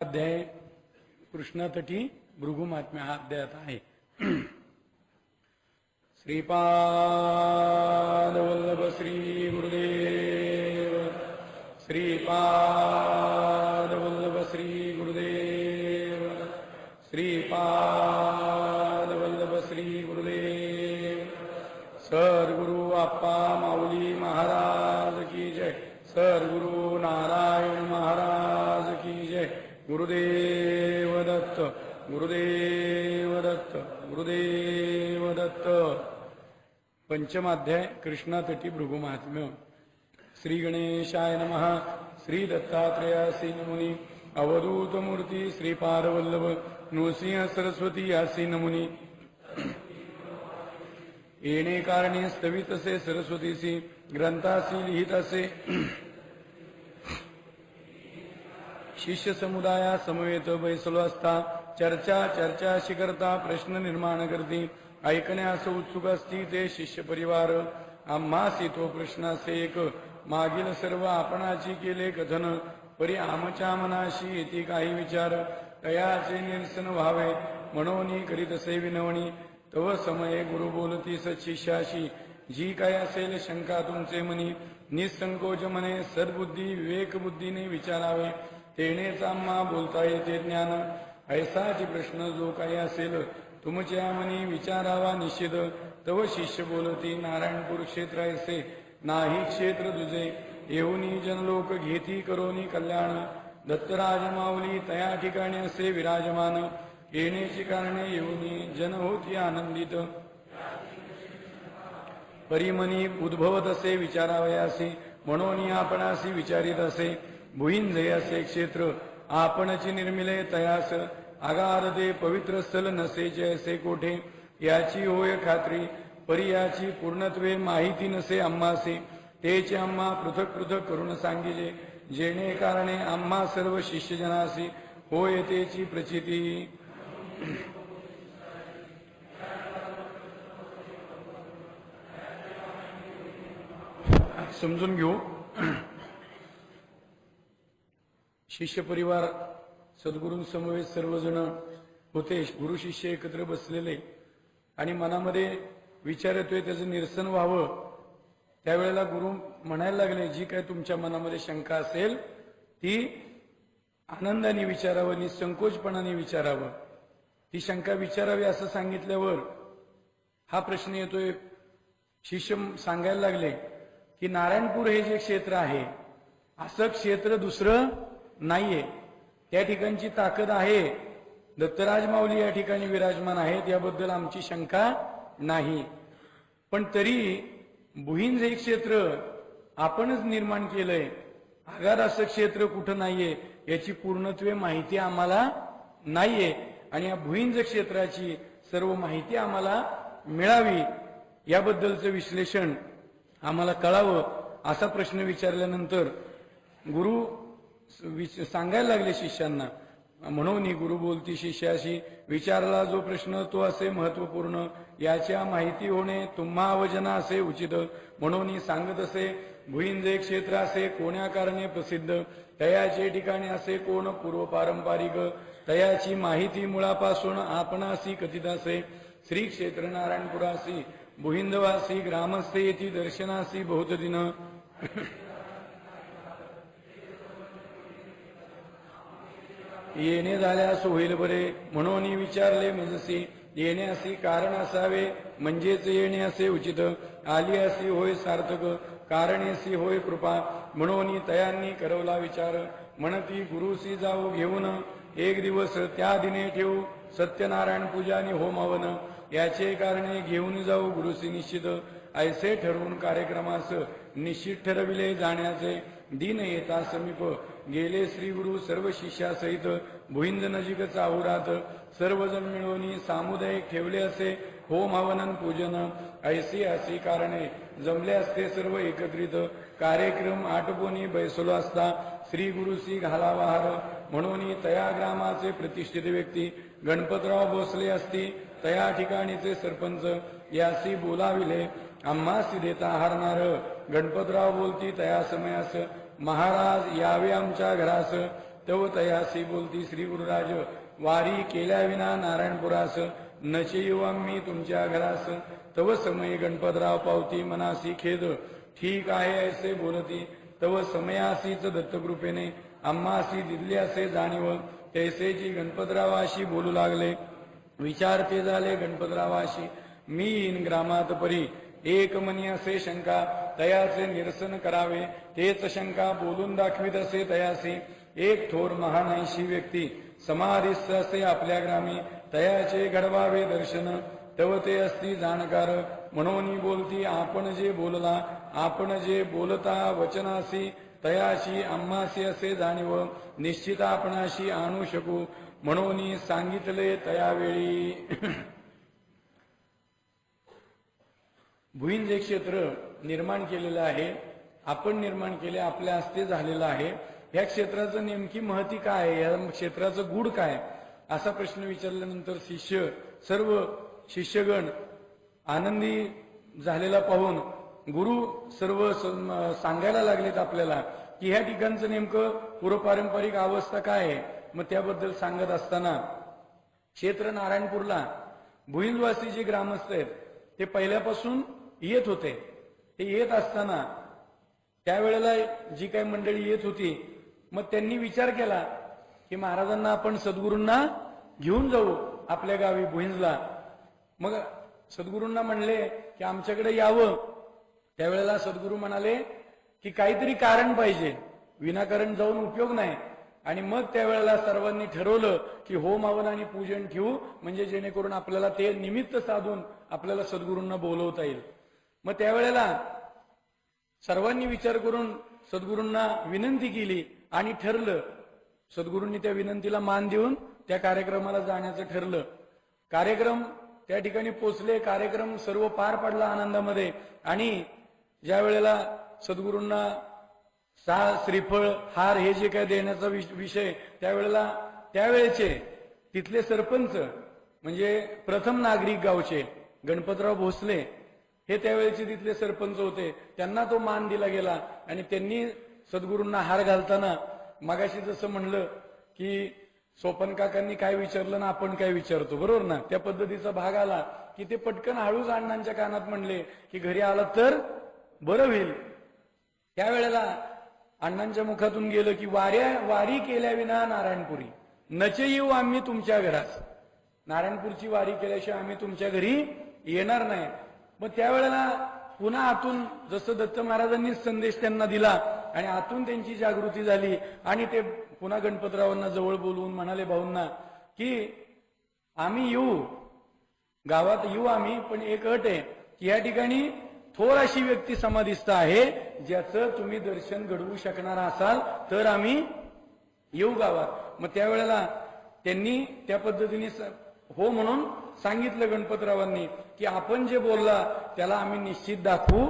अध्याय कृष्णतटी भृगुमात्म्य हा अध्यायात आहे. श्रीपाद वल्लभ श्री गुरुदेव, श्रीपाद वल्लभ श्री गुरुदेव, श्रीपाद वल्लभ श्री गुरुदेव. सद्गुरु अप्पा माऊली महाराज की जय. सद्गुरु नारायण महाराज की जय. गुरुदेव दत्त, गुरुदेव दत्त, गुरुदेव दत्त. पंचमाध्याय कृष्णतटी भृगुमाहात्म्य. श्री गणेशाय नमः. श्री दत्तात्रेयासी नमुनी. अवधूत मूर्ती श्रीपाद वल्लभ नृसिंह सरस्वती यासी नमुनी. येणे कारणे स्थवित असे सरस्वतीसी ग्रंथासी लिहित असे. शिष्य समुदाया समवेत बैसलो असता चर्चा करता प्रश्न निर्माण करती. ऐकण्यास उत्सुक असती ते शिष्य परिवार. आम्हासी तो प्रश्नासे एक मागील सर्व आपणाची केले कथन. परी आमच्या मनाशी येती काही विचार. तयाचे निरसन व्हावे म्हणून करीत असे विनवणी. तव समये गुरु बोलती सत्शिष्याशी. जी काय असेल शंका तुमचे मनी. निसंकोच मने सद्बुद्धी विवेक बुद्धीने विचारावे. तेनेच आम्हा बोलता येते ज्ञान. ऐसाची प्रश्न जो काही असेल तुमच्या मनी विचारावा निषेध. तव शिष्य बोलती नारायणपूर क्षेत्र ऐसे नाही क्षेत्र तुझे. येऊनी जनलोक घेती करोनी कल्याण. दत्तराज माऊली तया ठिकाणी असे विराजमान. येण्याची कारणे येऊनी जन होती आनंदित. परिमनी उद्भवत असे विचारावयासी म्हणून आपणासी विचारित असे. भुईंज असे क्षेत्र आपणची निर्मिले तयास. आगार ते पवित्र स्थल नसे जैसे कोठे. याची होय खात्री परी याची पूर्णत्वे माहिती नसे आम्हासे. तेचे आम्हा पृथक पृथक करून सांगिले. जेणे कारणे आम्हा सर्व शिष्यजनासी होय तेची प्रचिती. समजून घेऊ. शिष्य परिवार सद्गुरूंसमवेत सर्वजण होते. गुरु शिष्य एकत्र बसलेले आणि मनामध्ये विचार येतोय त्याचं निरसन व्हावं. त्यावेळेला गुरु म्हणायला लागले जी काय तुमच्या मनामध्ये शंका असेल ती आनंदाने विचारावं, निसंकोचपणाने विचारावं. ती शंका विचारावी असं सांगितल्यावर हा प्रश्न येतोय. शिष्य सांगायला लागले की नारायणपूर हे जे क्षेत्र आहे असं क्षेत्र दुसरं नाहीये. त्या ठिकाणची ताकद आहे. दत्तराज माऊली या ठिकाणी विराजमान आहेत याबद्दल आमची शंका नाही. पण तरी भुईंज हे क्षेत्र आपणच निर्माण केलंय. आगार असं क्षेत्र कुठं नाहीये याची पूर्णत्वे माहिती आम्हाला नाहीये. आणि या भुईंज क्षेत्राची सर्व माहिती आम्हाला मिळावी याबद्दलचं विश्लेषण आम्हाला कळावं असा प्रश्न विचारल्यानंतर गुरु सांगायला लागले शिष्यांना. म्हणून गुरु बोलती शिष्याशी विचारला जो प्रश्न तो असे महत्वपूर्ण. याच्या माहिती होणे तुम्हा अवजना असे उचित. म्हणून सांगत असे भुईंज क्षेत्र असे कोण्या कारणे प्रसिद्ध. तयाचे ठिकाणी असे कोण पूर्व पारंपरिक. तयाची माहिती मुळापासून आपणासी कथित असे. श्री क्षेत्र नारायणपुरासी भुईंदवासी ग्रामस्थे येथे दर्शनासी बहुत दिन. येणे झाल्यास होईल बरे म्हणून विचारले मजसी. येण्यासी कारण असावे म्हणजेच येणे असे उचित. आली असी होय सार्थक कारणेसी होय कृपा. म्हणून तयांनी करवला विचार. म्हणती गुरुसी जाऊ घेऊन एक दिवस त्या दिने ठेवू सत्यनारायण पूजा आणि होम हवन. याचे कारणे घेऊन जाऊ गुरुसी निश्चित. ऐसे ठरवून कार्यक्रमास निश्चित ठरविले जाण्याचे. दिन येता समीप गेले श्री गुरु सर्व शिष्यासहित भुईंज नजीक चाहुरात. सर्वजण मिळवून सामुदायिक ठेवले असे होम हवन पूजन. ऐसी अशी कारणे जमले असते सर्व एकत्रित. कार्यक्रम आटोपून बैसलो असता श्री गुरुसी घालावा हार. म्हणून तया ग्रामाचे प्रतिष्ठित व्यक्ती गणपतराव भोसले असती. तया ठिकाणीचे सरपंच यासी बोलाविले. आम्हासी देता हारणार. गणपतराव बोलती तया समयास महाराज यावे आमच्या घरास. तव तयासी बोलती श्री गुरुराज वारी केल्या विना नारायणपुरास नचे येऊ आम्ही तुमच्या घरास तव समय गणपतराव पावती मनासी खेद ठीक आहे ऐसे बोलती तव समयासीच दत्तकृपेने आम्हासी दिले असे जाणीव तैसेची गणपतरावाशी बोलू लागले विचारते झाले गणपतरावाशी मी इन ग्रामात परी एक मनी असे शंका तयाचे निरसन करावे तेच शंका बोलून दाखवित असे तयासी एक थोर महानैशी व्यक्ती समाधिस्थ असे आपल्या ग्रामी तयाचे घडवावे दर्शन तव ते असती जाणकार म्हणून बोलती आपण जे बोलला आपण जे बोलता वचनासी तयाशी आम्हासी असे जाणीव निश्चित आपणाशी आणू शकू म्हणून सांगितले तयावेळी भुईंज एक क्षेत्र निर्माण केलेलं आहे आपण निर्माण केले आपल्या हस्ते झालेलं आहे या क्षेत्राचं नेमकी महती काय आहे या क्षेत्राचं गुढ काय असा प्रश्न विचारल्यानंतर सर्व शिष्यगण आनंदी झालेला पाहून गुरु सर्व सांगायला लागलेत आपल्याला की ह्या ठिकाणचं नेमकं पूर्वपारंपरिक अवस्था काय आहे मग त्याबद्दल सांगत असताना क्षेत्र नारायणपूरला भुईंजवासी जे ग्रामस्थ आहेत ते पहिल्यापासून येत होते ते येत असताना त्यावेळेला जी काही मंडळी येत होती मग त्यांनी विचार केला की महाराजांना आपण सद्गुरूंना घेऊन जाऊ आपल्या गावी भुईंजला मग सद्गुरूंना म्हणले की आमच्याकडे यावं त्यावेळेला सद्गुरू म्हणाले की काहीतरी कारण पाहिजे विनाकारण जाऊन उपयोग नाही आणि मग त्यावेळेला सर्वांनी ठरवलं की होम हवन आणि पूजन ठेवू म्हणजे जेणेकरून आपल्याला ते निमित्त साधून आपल्याला सद्गुरूंना बोलवता येईल मग त्यावेळेला सर्वांनी विचार करून सद्गुरूंना विनंती केली आणि ठरलं सद्गुरूंनी त्या विनंतीला मान देऊन त्या कार्यक्रमाला जाण्याचं ठरलं कार्यक्रम त्या ठिकाणी पोचले कार्यक्रम सर्व पार पडला आनंदामध्ये आणि ज्या वेळेला सद्गुरूंना श्रीफळ हार हे जे काय देण्याचा विषय त्यावेळेचे तिथले सरपंच म्हणजे प्रथम नागरिक गावचे गणपतराव भोसले हे त्यावेळेचे तिथले सरपंच होते त्यांना तो मान दिला गेला आणि त्यांनी सद्गुरूंना हार घालताना मगाशी जसं म्हणलं की सोपन काकांनी काय विचारलं ना आपण काय विचारतो बरोबर ना त्या पद्धतीचा भाग आला की ते पटकन हळूच अण्णांच्या कानात म्हणले की घरी आला तर बरं होईल त्यावेळेला अण्णांच्या मुखातून गेलं की वारी केल्या विना नारायणपुरी नचे येऊ आम्ही तुमच्या घरास नारायणपूरची वारी केल्याशिवाय आम्ही तुमच्या घरी येणार नाही मग त्यावेळेला पुन्हा आतून जसं दत्त महाराजांनी संदेश त्यांना दिला आणि आतून त्यांची जागृती झाली आणि ते पुन्हा गणपतरावांना जवळ बोलवून म्हणाले भाऊंना की आम्ही येऊ गावात येऊ आम्ही पण एक अट आहे की या ठिकाणी थोर अशी व्यक्ती समाधिस्थ आहे ज्याचं तुम्ही दर्शन घडवू शकणार असाल तर आम्ही येऊ गावात मग त्यावेळेला त्यांनी त्या पद्धतीने हो म्हणून सांगितलं गणपतरावांनी की आपण जे बोलला त्याला आम्ही निश्चित दाखवू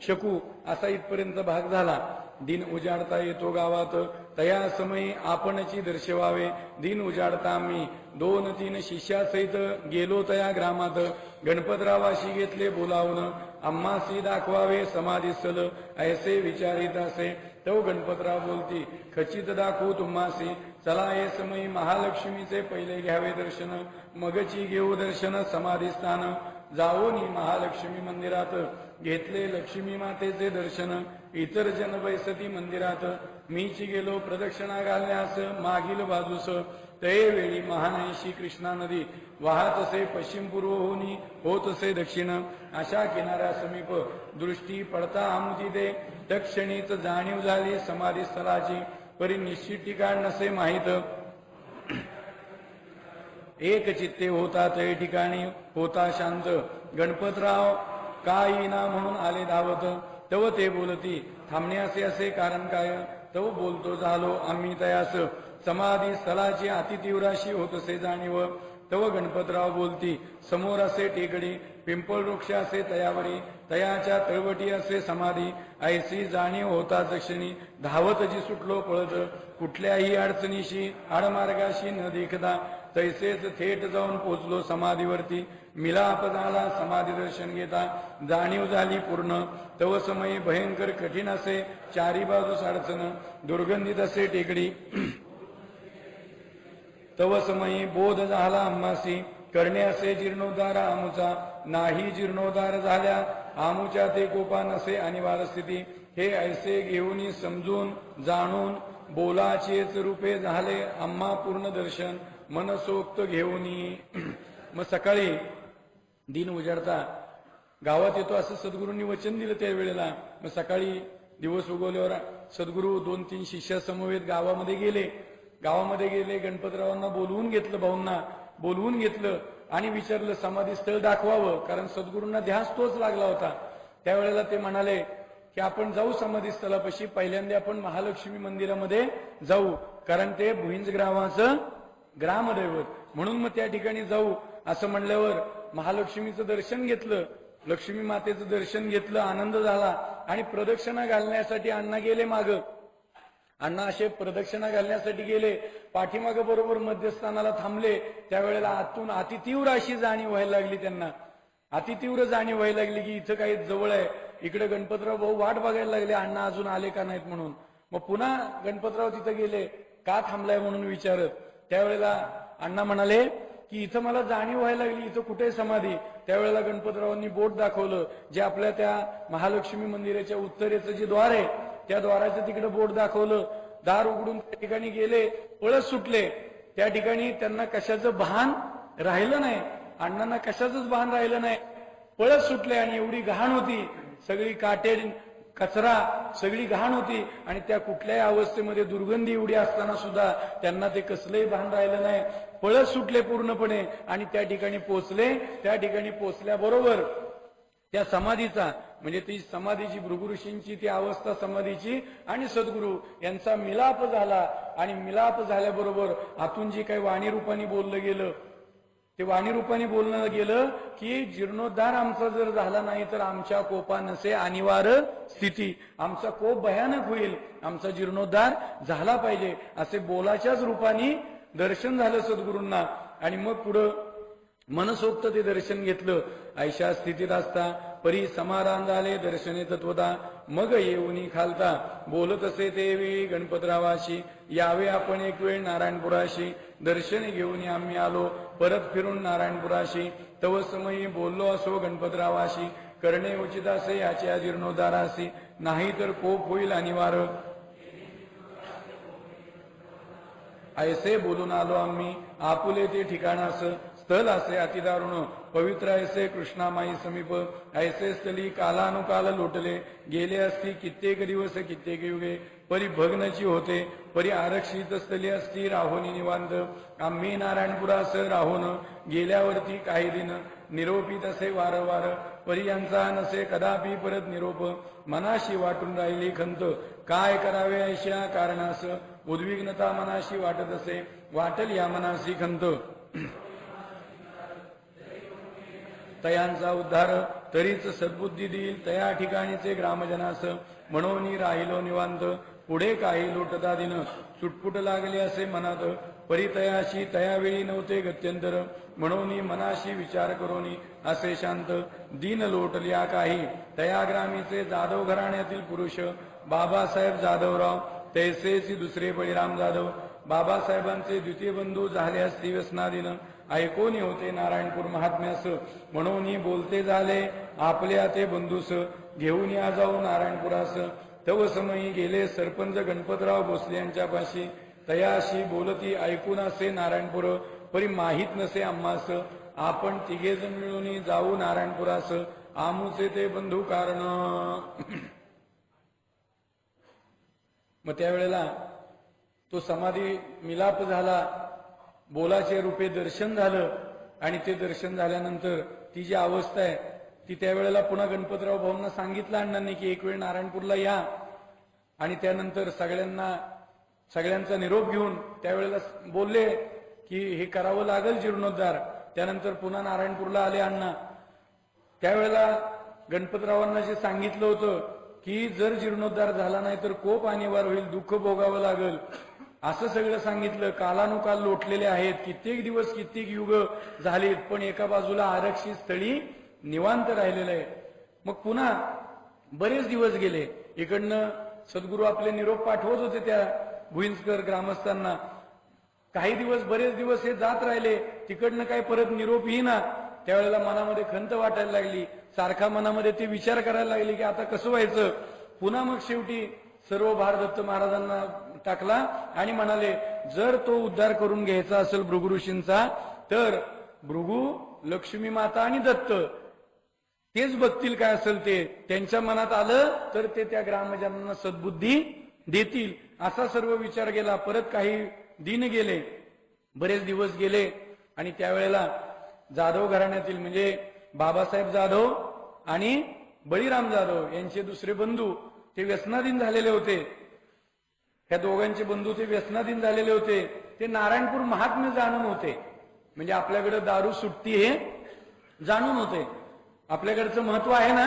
शकू असा इथपर्यंत भाग झाला दिन उजाडता येतो गावात तया समयी आपणची दर्शवावे दिन उजाडता आम्ही 2-3 शिष्यासहित गेलो तया ग्रामात गणपतरावाशी घेतले बोलावून आम्हासी दाखवावे समाधीस्थल ऐसे विचारित असे तो गणपतराव बोलती खचित दाखवू तुम्हासी चला ये समयी महालक्ष्मीचे पहिले घ्यावे दर्शन मगची घेऊ दर्शन समाधीस्थान जाऊन महालक्ष्मी मंदिरात घेतले लक्ष्मी मातेचे दर्शन इतर जन बैसती मंदिरात मीची गेलो प्रदक्षिणा घालण्यास मागील बाजूस ते वेळी महानैशी कृष्णा नदी वाहत असे पश्चिम पूर्व होनी होत असे दक्षिण अशा किनाऱ्या समीप दृष्टी पडता आमुती दे तक्षणीच जाणीव झाली समाधी स्थळाची परी निश्चित ठिकाण नसे माहीत एक चित्ते होता ते ठिकाणी होता शांत गणपतराव काय ना म्हणून आले धावत तव ते बोलती थांबण्याचे असे कारण काय तव बोलतो झालो आम्ही तयास समाधी स्थळाची अतितीव्राशी होत असे जाणीव तव गणपतराव बोलती समोर असे टेकडी पिंपळ वृक्ष असे तयावरी तयाच्या तळवटी असे समाधी ऐसी जाणीव होता दक्षिणी धावत जी सुटलो पळत कुठल्याही अडचणीशी आडमार्गाशी न देखता तैसेच थेट जाऊन पोचलो समाधीवरती मिलाप झाला समाधी दर्शन घेता जाणीव झाली पूर्ण तव समयी भयंकर कठीण असे चारी बाजूस अडचण दुर्गंधित असे टेकडी तव समयी बोध झाला आम्हासी करणे असे जीर्णोद्धार आमुचा नाही जीर्णोद्धार झाल्या आमुच्या ते कोपा नसे अनिवार्य स्थिती हे ऐसे घेऊन समजून जाणून बोलाचेच रूपे झाले आम्हा पूर्ण दर्शन मनसोक्त घेऊनी. मग सकाळी दिन उजाडता गावात येतो असं सद्गुरूंनी वचन दिलं त्यावेळेला. मग सकाळी दिवस उगवल्यावर सद्गुरू 2-3 शिष्यासमवेत गावामध्ये गेले. गणपतरावांना बोलवून घेतलं, भाऊंना बोलवून घेतलं आणि विचारलं समाधी स्थळ दाखवावं, कारण सद्गुरूंना ध्यास तोच लागला होता. त्यावेळेला ते म्हणाले की आपण जाऊ समाधी स्थळापाशी, पहिल्यांदा आपण महालक्ष्मी मंदिरामध्ये जाऊ, कारण ते भुईंज गावाचं ग्रामदैवत, म्हणून मग त्या ठिकाणी जाऊ. असं म्हणल्यावर महालक्ष्मीचं दर्शन घेतलं, लक्ष्मी मातेचं दर्शन घेतलं, आनंद झाला आणि प्रदक्षिणा घालण्यासाठी अण्णा गेले मागं. अण्णा असे प्रदक्षिणा घालण्यासाठी गेले, पाठीमागं बरोबर मध्यस्थानाला थांबले. त्यावेळेला आतून अतितीव्र अशी जाणीव व्हायला लागली त्यांना, अतितीव्र जाणीव व्हायला लागली की इथं काही जवळ आहे. इकडे गणपतराव भाऊ वाट बघायला लागले अण्णा अजून आले का नाहीत म्हणून. मग पुन्हा गणपतराव तिथं गेले, का थांबलाय म्हणून विचारत. त्यावेळेला अण्णा म्हणाले की इथं मला जाणीव व्हायला लागली, इथं कुठे समाधी. त्यावेळेला गणपतरावांनी बोट दाखवलं, जे आपल्या त्या महालक्ष्मी मंदिराच्या उत्तरेचं जे द्वार आहे त्या द्वाराचं तिकडे बोट दाखवलं. दार उघडून त्या ठिकाणी गेले, पळत सुटले. त्या ठिकाणी त्यांना कशाचं भान राहिलं नाही, अण्णांना कशाचंच भान राहिलं नाही, पळत सुटले. आणि एवढी घाण होती, सगळी काटे कचरा सगळी घाण होती आणि त्या कुठल्याही अवस्थेमध्ये दुर्गंधी एवढी असताना सुद्धा त्यांना ते कसलंही भान राहिलं नाही. पळत सुटले पूर्णपणे आणि त्या ठिकाणी पोचले. त्या ठिकाणी पोचल्याबरोबर त्या समाधीचा म्हणजे ती समाधीची भृगु ऋषींची ती अवस्था समाधीची आणि सद्गुरू यांचा मिलाप झाला. आणि मिलाप झाल्याबरोबर आतून जे काही वाणी रूपाने बोललं गेलं, ते वाणी रूपाने बोलणं गेलं की जीर्णोद्धार आमचा जर झाला नाही तर आमच्या कोपा नसे अनिवार्य स्थिती, आमचा कोप भयानक होईल, आमचा जीर्णोद्धार झाला पाहिजे, असे बोलाच्याच रूपाने दर्शन झालं सद्गुरूंना. आणि मग पुढं मनसोक्त ते दर्शन घेतलं. ऐशा स्थितीत असता परी समाधान झाले दर्शने तत्वता मग येऊनी खालता बोलत असे ते वेळी गणपतरावाशी यावे आपण एक वेळ नारायणपुराशी दर्शने घेऊन आम्ही आलो परत फिरून नारायणपुराशी तव समयी बोललो असो गणपतरावाशी करणे उचित असे याच्या जीर्णोद्धाराशी नाही तर कोप होईल अनिवार्य. ऐसे बोलून आलो आम्ही आपुले ते ठिकाणास स्थल असे अतिदारुण पवित्र ऐसे कृष्णामाई समीप ऐसे स्थली कालानुकाल लोटले गेले असती कित्येक दिवस कित्येक युगे परी भग्नची होते परी आरक्षित स्थली असती राहोनी निवांत आम्ही नारायणपुरास राहून गेल्यावरती काही दिन निरोपी तसे वारंवार परी यांचा नसे कदापि परत निरोप मनाशी वाटून राहिली खंत काय करावे अशा कारणास उद्विग्नता मनाशी वाटत असे वाटल या मनाशी खंत तयांचा उद्धार तरीच सद्बुद्धी देईल तया ठिकाणीचे ग्रामजनास म्हणून राहिलो निवांत पुढे काही लोटता दिन सुटपुट लागले असे मनात परितयाशी तयावेळी नव्हते गत्यंतर म्हणून मनाशी विचार करून असे शांत दिन लोटल्या काही तया ग्रामीचे जाधव घराण्यातील पुरुष बाबासाहेब जाधवराव तैसेची दुसरे बळीराम जाधव बाबासाहेबांचे द्वितीय बंधू झाले असती व्यसनाधीन ऐकून होते नारायणपूर महात्म्यास म्हणून बोलते झाले आपल्या ते बंधूस घेऊन या जाऊ नारायणपुरास तव समयी गेले सरपंच गणपतराव भोसले यांच्या पाशी तयाशी बोलती ऐकून असे नारायणपूर परी माहीत नसे आम्हास आपण तिघेजण मिळून जाऊ नारायणपुरास आमुचे ते बंधू कारण. मग त्यावेळेला तो समाधी मिलाप झाला बोलाचे रूपे दर्शन झालं आणि ते दर्शन झाल्यानंतर ती जी अवस्था आहे ती त्यावेळेला पुन्हा गणपतराव भाऊंना सांगितलं अण्णांनी की एक वेळ नारायणपूरला या आणि त्यानंतर सगळ्यांचा निरोप घेऊन त्यावेळेला बोलले की हे करावं लागेल जीर्णोद्धार. त्यानंतर पुन्हा नारायणपूरला आले अण्णा. त्यावेळेला गणपतरावांना जे सांगितलं होतं की जर जीर्णोद्धार झाला नाही तर कोप अनिवार्य होईल दुःख भोगावं लागेल असं सगळं सांगितलं. कालानुकाल लोटलेले आहेत कित्येक दिवस कित्येक युग झालीत पण एका बाजूला आरक्षित स्थळी निवांत राहिलेलं आहे. मग पुन्हा बरेच दिवस गेले इकडनं सद्गुरू आपले निरोप पाठवत होते त्या भुईंजकर ग्रामस्थांना काही दिवस बरेच दिवस हे जात राहिले, तिकडनं काही परत निरोप येईना. त्यावेळेला मनामध्ये खंत वाटायला लागली, सारखा मनामध्ये ते विचार करायला लागले की आता कसं व्हायचं. पुन्हा मग शेवटी सर्व भार दत्त महाराजांना टाकला आणि म्हणाले, जर तो उद्धार करून घ्यायचा असेल भृगु ऋषींचा, तर भृगु, लक्ष्मी माता आणि दत्त तेच बघतील काय असेल ते. त्यांच्या मनात आलं तर ते त्या ग्रामजनांना सद्बुद्धी देतील, असा सर्व विचार केला. परत काही दिन गेले, बरेच दिवस गेले आणि त्यावेळेला जाधव घराण्यातील म्हणजे बाबासाहेब जाधव आणि बळीराम जाधव यांचे दुसरे बंधू ते व्यसनाधीन झालेले होते. ह्या दोघांचे बंधू ते व्यसनाधीन झालेले होते. ते नारायणपूर महात्म्य जाणून होते, म्हणजे आपल्याकडे दारू सुट्टी हे जाणून होते. आपल्याकडचं महत्व आहे ना,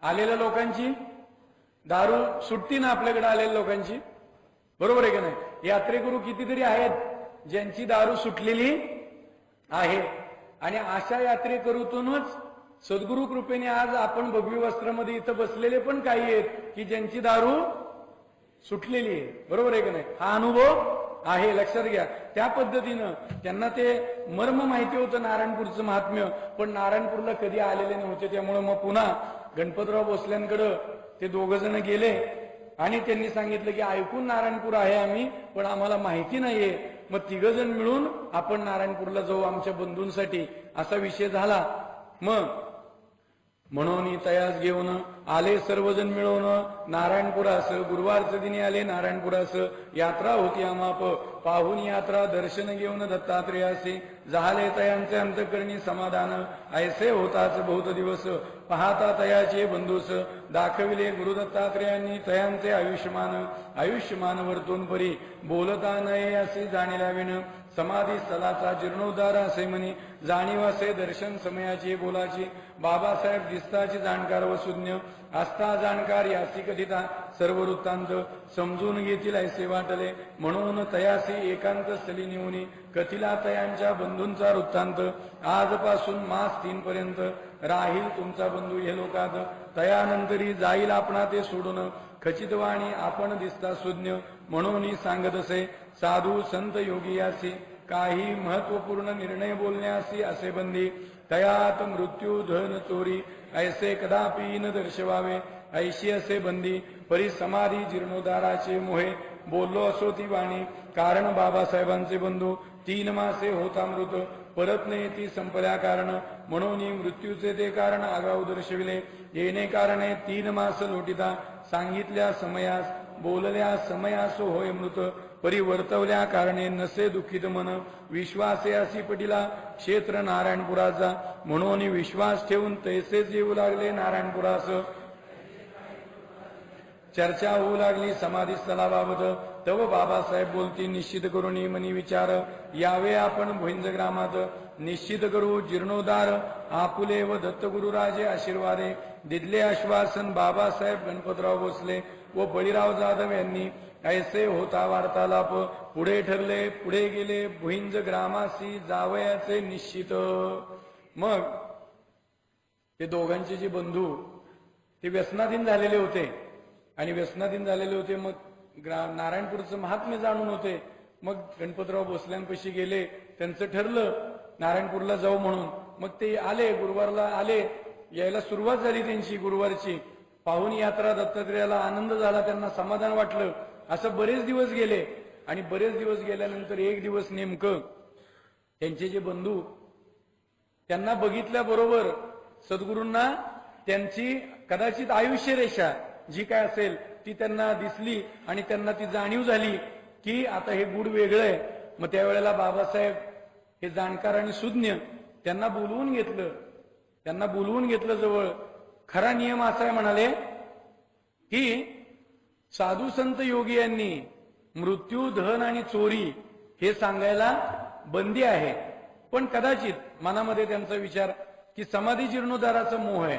आलेल्या लोकांची दारू सुट्टी ना, आपल्याकडे आलेल्या लोकांची, बरोबर आहे का नाही. यात्रेकरू कितीतरी आहेत ज्यांची दारू सुटलेली आहे. आणि अशा यात्रेकरूतूनच सद्गुरु कृपेने आज आपण भगवी वस्त्रामध्ये इथं बसलेले पण काही आहेत की ज्यांची दारू सुटलेली आहे, बरोबर आहे का नाही. हा अनुभव आहे, लक्षात घ्या. त्या पद्धतीनं त्यांना ते मर्म माहिती होतं नारायणपूरचं महात्म्य, पण नारायणपूरला कधी आलेले नव्हते. त्यामुळे मग पुन्हा गणपतराव भोसल्यांकडं ते दोघ जण गेले आणि त्यांनी सांगितलं की ऐकून नारायणपूर आहे आम्ही, पण आम्हाला माहिती नाहीये. मग तिघ जण मिळून आपण नारायणपूरला जाऊ आमच्या बंधूंसाठी, असा विषय झाला. मग म्हणून तयास घेऊन आले सर्वजण मिळून नारायणपुरास. गुरुवारचं दिनी आले नारायणपुरास. यात्रा होती आमाप, पाहून यात्रा दर्शन घेऊन दत्तात्रेयासी. झाले तयांचे अंतकरणी समाधान, ऐसे होताच बहुत दिवस. पाहता तयाचे बंधूस, दाखविले गुरु दत्तात्रेयांनी तयांचे आयुष्यमान. आयुष्यमान वर्तून परी, बोलता नये असे जाणीला विण. समाधी स्थलाचा जीर्णोद्धार असे म्हणी, जाणीव असे दर्शन समयाची बोलाची. बाबासाहेब दिसताची जाणकार व सुज्ञ, असता जाणकार यासी कथिता. सर्व वृत्तांत समजून घेतील ऐसे वाटले, म्हणून तयासी एकांत स्थली नेऊनी. कथिला तयांच्या बंधूंचा वृत्तांत, आजपासून मास 3 पर्यंत राहील तुमचा बंधू हे लोकात. तयानंतरी जाईल आपणा ते सोडून, खचितवाणी आपण दिसता सुज्ञ. म्हणून सांगत असे साधू संत योगी यासी, काही महत्वपूर्ण निर्णय बोलण्यासी असे बंदी. तयात मृत्यू धन चोरी, ऐसे कदापि न दर्शवावे. ऐशी असे बंदी, परी समाधी जीर्णोद्धाराचे मोहे. बोललो असो ती वाणी, कारण बाबासाहेबांचे बंधू 3 मासे होता मृत. परत ने ती संपल्या कारण, म्हणून मृत्यूचे ते कारण आगाऊ दर्शविले. येणे कारणे 3 मास लोटिता, सांगितल्या समयास बोलल्या समयास होय मृत. परिवर्तवल्या कारणे नसे दुःखित मन. विश्वासे असी पटिला क्षेत्र नारायणपुराचा, म्हणून विश्वास ठेवून तैसेच येऊ लागले नारायणपुरास. चर्चा होऊ लागली समाधी स्थलाबाबत. तव बाबासाहेब बोलती निश्चित करून मनी विचार. यावे आपण भुंज ग्रामात, निश्चित करू जीर्णोद्धार. आपुले व दत्तगुरुराजे आशीर्वादे. दिदले आश्वासन बाबासाहेब गणपतराव भोसले व बळीराव जाधव यांनी. ऐसे होता वार्तालाप, पुढे ठरले पुढे गेले. भुंज ग्रामासी जावयाचे निश्चित. मग ते दोघांचे जे बंधू ते व्यसनाधीन झालेले होते आणि व्यसनाधीन झालेले होते. मग नारायणपूरचं महात्म्य जाणून होते. मग गणपतराव भोसल्यांपाशी गेले, त्यांचं ठरलं नारायणपूरला जाऊ म्हणून. मग ते आले, गुरुवारला आले, यायला सुरुवात झाली त्यांची गुरुवारची. पाहून यात्रा दत्तात्रेयाला आनंद झाला, त्यांना समाधान वाटलं. असं बरेच दिवस गेले आणि बरेच दिवस गेल्यानंतर एक दिवस नेमकं त्यांचे जे बंधू त्यांना बघितल्याबरोबर सद्गुरूंना त्यांची कदाचित आयुष्य रेषा जी काय असेल ती त्यांना दिसली आणि त्यांना ती जाणीव झाली की आता हे गुढ वेगळं आहे. मग त्यावेळेला बाबासाहेब हे जाणकार आणि सुज्ञ त्यांना बोलवून घेतलं जवळ. खरा नियम असा आहे म्हणाले की साधू संत योगी यांनी मृत्यू धन आणि चोरी हे सांगायला बंदी आहे, पण कदाचित मनामध्ये त्यांचा विचार की समाधी जीर्णोद्धाराचा मोह आहे.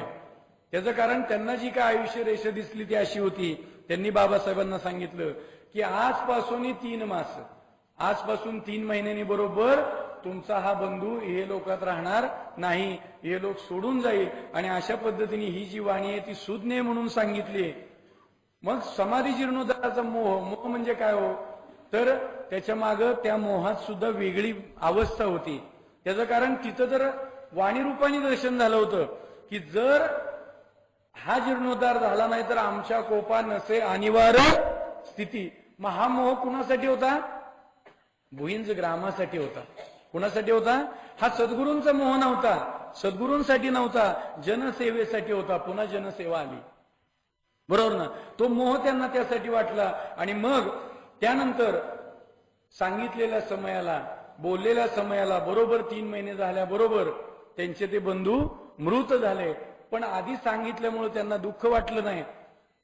त्याचं कारण त्यांना जी काय आयुष्य रेषा दिसली ती अशी होती. त्यांनी बाबासाहेबांना सांगितलं की आजपासून 3 मास, आजपासून 3 महिन्यांनी बरोबर तुमचा हा बंधू हे लोकात राहणार नाही, हे लोक सोडून जाईल. आणि अशा पद्धतीने ही जी वाणी आहे ती सुज्ञ म्हणून सांगितली. मग समाधी जीर्णोद्धाराचा मोह, मोह म्हणजे काय हो, तर त्याच्या मागं त्या मोहात सुद्धा वेगळी अवस्था होती. त्याचं कारण तिथं तर वाणी रूपाने दर्शन झालं होतं की जर हा जीर्णोद्धार झाला नाही तर आमच्या कोपा नसे अनिवार्य स्थिती. मग हा मोह कुणासाठी होता? भुईंज ग्रामासाठी होता. कुणासाठी होता? हा सद्गुरूंचा मोह नव्हता, सद्गुरूंसाठी नव्हता, जनसेवेसाठी होता. पुन्हा जनसेवा आली, बरोबर ना. तो मोह त्यांना त्यासाठी वाटला. आणि मग त्यानंतर सांगितलेल्या समयाला, बोललेल्या समयाला बरोबर 3 महिने झाल्याबरोबर त्यांचे ते बंधू मृत झाले. पण आधी सांगितल्यामुळे त्यांना दुःख वाटलं नाही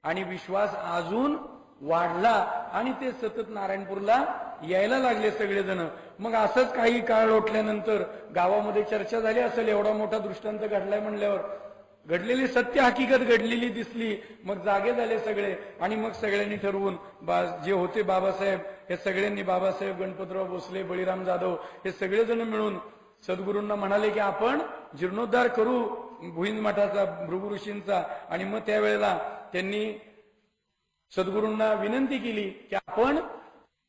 आणि विश्वास अजून वाढला आणि ते सतत नारायणपूरला यायला लागले सगळेजण. मग असंच काही काळ लोटल्यानंतर गावामध्ये चर्चा झाली असेल, एवढा मोठा दृष्टांत घडलाय म्हणल्यावर घडलेली सत्य हकीकत घडलेली दिसली. मग जागे झाले सगळे आणि मग सगळ्यांनी ठरवून जे होते बाबासाहेब, हे सगळ्यांनी, बाबासाहेब, गणपतराव भोसले, बळीराम जाधव, हे सगळेजण मिळून सद्गुरूंना म्हणाले की आपण जीर्णोद्धार करू भुईंज मठाचा, भृगु ऋषींचा. आणि मग त्यावेळेला त्यांनी सद्गुरूंना विनंती केली की आपण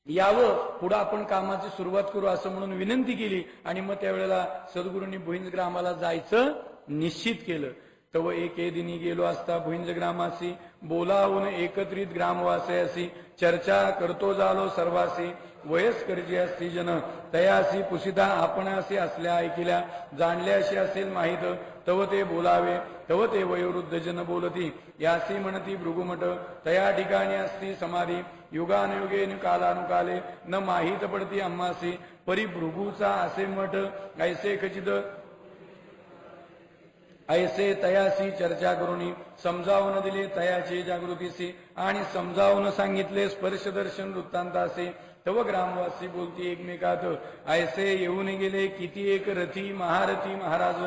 यावं, पुढे आपण कामाची सुरुवात करू असं म्हणून विनंती केली. आणि मग त्यावेळेला सद्गुरूंनी भुईंज ग्रामाला जायचं निश्चित केलं. तव एके दिनी गेलो असता भुईंज ग्रामासी, बोलावून एकत्रित ग्रामवासयासी, चर्चा करतो झालो सर्वासी, वयस्करची असती जन, तयासी पुसिता आपणासी असल्या ऐकिल्या, जाणल्याशी असेल माहीत, तव ते बोलावे, तव ते वयोवृद्ध जन बोलती, यासी म्हणती भृगुमठ, तया ठिकाणी असती समाधी, युगानुयुगे कालानुकाले, न माहीत पडती आम्हासी, परी भृगूचा असे मठ, ऐसे खचित ऐसे तयासी चर्चा करुनी, समजावून दिले तयाचे जागृतीसी, आणि समजावून सांगितले स्पर्शदर्शन वृत्तांतासे, तव ग्रामवासी बोलती एकमेकात, ऐसे येऊन गेले किती एक रथी महारथी महाराज,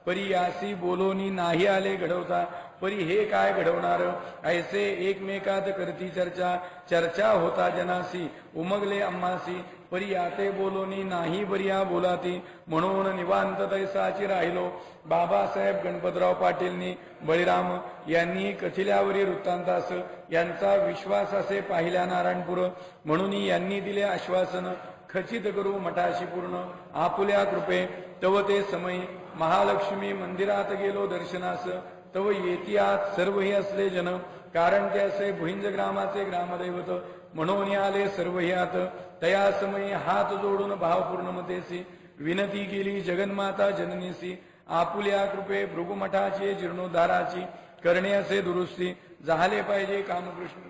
परी यासी बोलोनी नाही आले घडवता, परी हे काय घडवणार, ऐसे एकमेकात करती चर्चा, चर्चा होता जनासी, उमगले आम्हासी, परी याते बोलोनी नाही बरिया बोलाती, म्हणून निवांत तैसाची राहिलो. बाबासाहेब गणपतराव पाटीलनी बळीराम यांनी कथिल्यावरी वृत्तांतास, यांचा विश्वास असे पाहिल्या नारायणपूर, म्हणून यांनी दिले आश्वासन, खचित करू मठाशी पूर्ण आपुल्या कृपे, तव ते समय महालक्ष्मी मंदिरात गेलो दर्शनास, तव येतियात सर्वही असले जन, कारण ते असे भुईंज ग्रामाचे ग्रामदैवत, म्हणून आले सर्वही आत, तया समयी हात जोडून भावपूर्ण मतेसी, विनती केली जगन्माता जननीसी, आपुल्या कृपे भृगुमठाची जीर्णोद्धाराची, करणे असे दुरुस्ती, झाले पाहिजे कामकृष्ण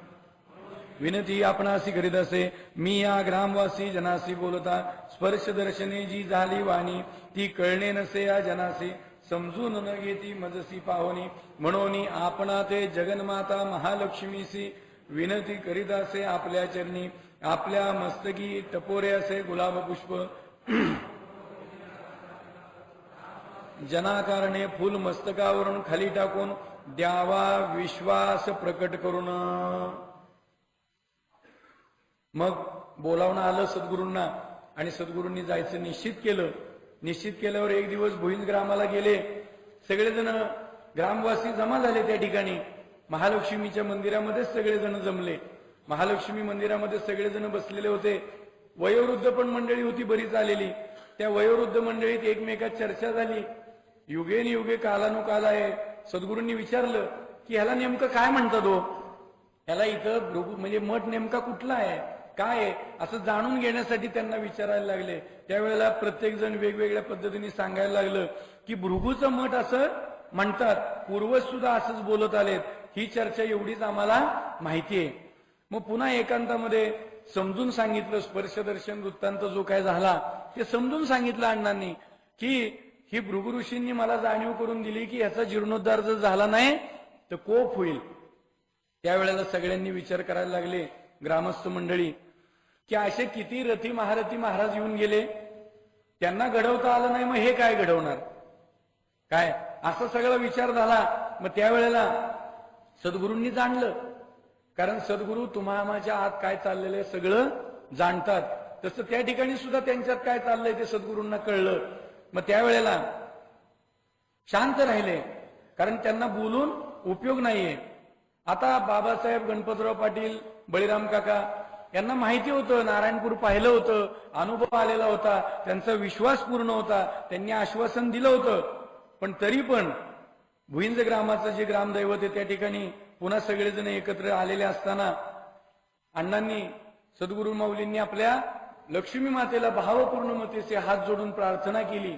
विनती आपणासी करीत असे, मी या ग्रामवासी जनासी बोलता, स्पर्श दर्शने जी झाली वाणी, ती कळणे नसे या जनासी, समजून न घेती मजसी पाहुनी, म्हणून आपणा ते जगन्माता महालक्ष्मीसी, विनती करीत असे आपल्या चरणी, आपल्या मस्तकी टपोरे असे गुलाब पुष्प, जनाकारणे फुल मस्तकावरून खाली टाकून द्यावा विश्वास प्रकट करून. मग बोलावणं आलं सद्गुरूंना आणि सद्गुरूंनी जायचं निश्चित केलं. निश्चित केल्यावर एक दिवस भुईंज ग्रामाला गेले. सगळेजण ग्रामवासी जमा झाले त्या ठिकाणी. महालक्ष्मीच्या मंदिरामध्येच सगळेजण जमले. महालक्ष्मी मंदिरामध्ये सगळेजण बसलेले होते. वयोवृद्ध पण मंडळी होती बरीच आलेली. त्या वयोवृद्ध मंडळीत एकमेकात चर्चा झाली. युगेन युगे कालानुकाल आहे. सद्गुरूंनी विचारलं की ह्याला नेमकं काय म्हणतात हो, ह्याला इथं म्हणजे मठ नेमका कुठला आहे, काय आहे, असं जाणून घेण्यासाठी त्यांना विचारायला लागले. त्यावेळेला प्रत्येक जण वेगवेगळ्या पद्धतीने सांगायला लागलं की भृगूचं मठ असं म्हणतात, पूर्वज सुद्धा असंच बोलत आलेत, ही चर्चा एवढीच आम्हाला माहिती आहे. मग पुन्हा एकांतामध्ये समजून सांगितलं, स्पर्शदर्शन वृत्तांत जो काय झाला ते समजून सांगितलं अण्णांनी की ही भृगु ऋषींनी मला जाणीव करून दिली की ह्याचा जीर्णोद्धार जर झाला नाही तर कोप होईल. त्यावेळेला सगळ्यांनी विचार करायला लागले ग्रामस्थ मंडळी की असे किती रथी महारथी महाराज येऊन गेले, त्यांना घडवता आलं नाही, मग हे काय घडवणार काय, असा सगळा विचार झाला. मग त्यावेळेला सद्गुरूंनी जाणलं, कारण सद्गुरू तुम्हाला आत काय चाललेलं आहे सगळं जाणतात. तसं त्या ठिकाणी सुद्धा त्यांच्यात काय चाललंय ते सद्गुरूंना कळलं. मग त्यावेळेला शांत राहिले, कारण त्यांना बोलून उपयोग नाहीये. आता बाबासाहेब गणपतराव पाटील, बळीराम काका यांना माहिती होतं, नारायणपूर पाहिलं होतं, अनुभव आलेला होता, त्यांचा विश्वास पूर्ण होता, त्यांनी आश्वासन दिलं होतं. पण तरी पण भुईंज ग्रामाचं जे ग्रामदैवत आहे त्या ठिकाणी पुन्हा सगळेजण एकत्र आलेले असताना अण्णांनी, सद्गुरू माऊलींनी आपल्या लक्ष्मी मातेला भावपूर्ण मतेचे हात जोडून प्रार्थना केली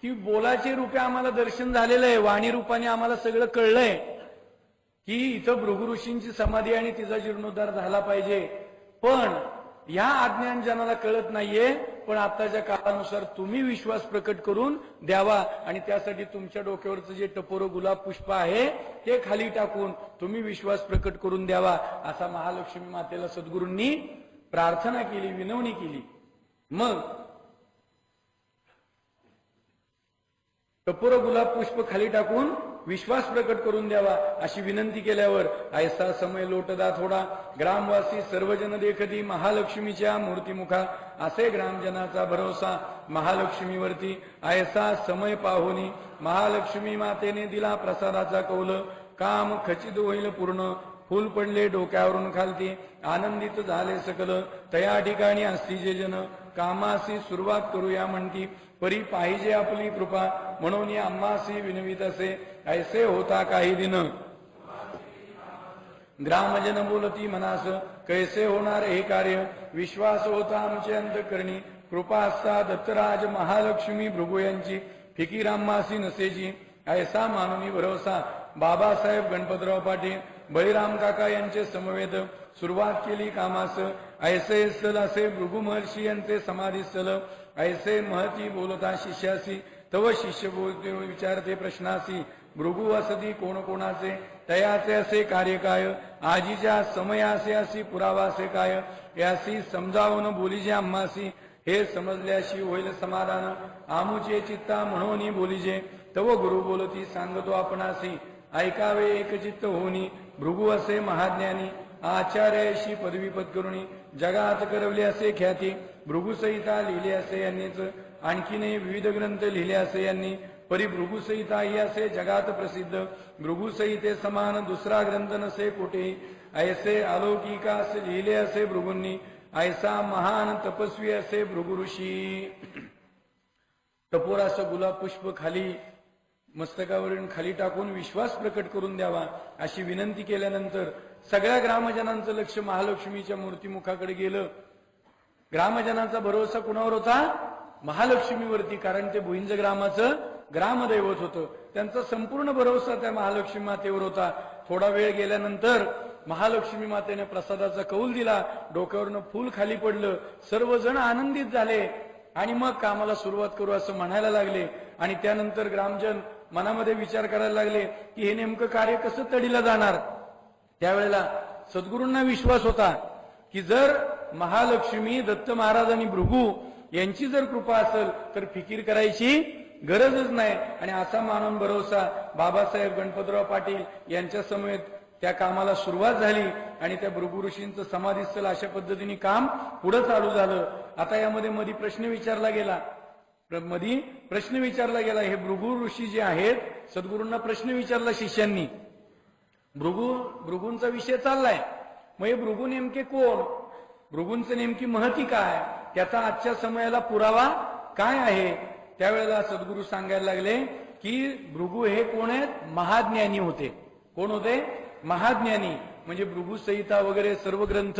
की बोलाचे रूपे आम्हाला दर्शन झालेलं आहे, वाणी रूपाने आम्हाला सगळं कळलंय की इथं भृगु ऋषींची समाधी आणि तिचा जीर्णोद्धार झाला पाहिजे. पण या अज्ञान जनाला कळत नाहीये. पण आताच्या काळानुसार तुम्ही विश्वास प्रकट करून द्यावा आणि त्यासाठी तुमच्या डोक्यावरचं जे टपोरं गुलाब पुष्प आहे ते खाली टाकून तुम्ही विश्वास प्रकट करून द्यावा, असा महालक्ष्मी मातेला सद्गुरूंनी प्रार्थना केली, विनवणी केली. मग टपोर गुलाब पुष्प खाली टाकून विश्वास प्रकट करून द्यावा अशी विनंती केल्यावर ऐसा समय लोटदा थोडा ग्रामवासी सर्वजन देखती महालक्ष्मीच्या मूर्तीमुखा, असे ग्रामजनाचा भरोसा महालक्ष्मीवरती. ऐसा समय पाहुनी महालक्ष्मी मातेने दिला प्रसादाचा कौल, काम खचित होईल पूर्ण, फूल पडले डोक्यावरून खालती, आनंदित झाले सकल. तया ठिकाणी असती जे जन कामासी सुरुवात करूया म्हणती, परी पाहिजे आपली कृपा म्हणून आम्हासी विनवित असे. ऐसे होता काही दिन ग्रामजन बोलती मनास, कैसे होणार हे कार्य, विश्वास होता आमचे अंतकरणी. कृपा असता दत्तराज महालक्ष्मी भृगु यांची, फिकीर आम्हासी नसेची. ऐसा मानवी भरोसा बाबासाहेब गणपतराव पाटील बळीराम काका यांचे समवेत सुरुवात केली कामास. ऐसे स्थल असे भृगु महर्षी यांचे समाधी स्थल. ऐसे महती बोलता शिष्यासी, तव शिष्य बोलते विचारते प्रश्नासी. भृगु वसती कोण कोणाचे, तयाचे असे कार्य काय, आजीच्या समयासे असी पुरावासे काय. यासी समजावून बोलीजे आम्हासी, हे समजल्याशी होईल समाधान. आमुचे चित्ता म्हणून बोलीजे, तव गुरु बोलती सांगतो आपणासी. ऐकावे एकचित्त होनी भृगु असे महाज्ञानी, आचार्याशी पदवी पत्करुणी जगात करवले असे ख्याती. भृगुसहिता लिहिले असे यांनीच, आणखीने विविध ग्रंथ लिहिले असे यांनी. परी भृगुसहिता ही असे जगात प्रसिद्ध, भृगुसहिते समान दुसरा ग्रंथ नसे कोठेही. ऐसे अलौकिकास लिहिले असे भृगूंनी, ऐसा महान तपस्वी असे भृगु ऋषी. टपोराचं गुलाब पुष्प खाली मस्तकावरून खाली टाकून विश्वास प्रकट करून द्यावा अशी विनंती केल्यानंतर सगळ्या ग्रामजनांचं लक्ष महालक्ष्मीच्या मूर्तीमुखाकडे गेलं. ग्रामजनांचा भरोसा कुणावर होता? महालक्ष्मीवरती, कारण ते भुईंज ग्रामाचं ग्रामदैवत होतं. त्यांचा संपूर्ण भरोसा त्या महालक्ष्मी मातेवर होता. थोडा वेळ गेल्यानंतर महालक्ष्मी मातेने प्रसादाचा कौल दिला, डोक्यावरनं फूल खाली पडलं, सर्वजण आनंदित झाले आणि मग कामाला सुरुवात करू असं म्हणायला लागले. आणि त्यानंतर ग्रामजन मनामध्ये विचार करायला लागले की हे नेमकं कार्य कसं तडीला जाणार. त्यावेळेला सद्गुरूंना विश्वास होता की जर महालक्ष्मी, दत्त महाराज आणि भृगु यांची जर कृपा असेल तर फिकीर करायची गरजच नाही. आणि असा मानून भरोसा बाबासाहेब गणपतराव पाटील यांच्या समेत त्या कामाला सुरुवात झाली आणि त्या भृगु ऋषींचं समाधीस्थल अशा पद्धतीने काम पुढे चालू झालं. आता यामध्ये मधी प्रश्न विचारला गेला, हे भृगु ऋषी जे आहेत, सद्गुरूंना प्रश्न विचारला शिष्यांनी. भृगूंचा विषय चाललाय, मग हे भृगु नेमके कोण, भृगूंचं नेमकी महती काय, त्याचा आजच्या समयाला पुरावा काय आहे. त्यावेळेला सद्गुरू सांगायला लागले की भृगु हे कोण आहेत? महाज्ञानी होते. कोण होते? महाज्ञानी. म्हणजे भृगु संहिता वगैरे सर्व ग्रंथ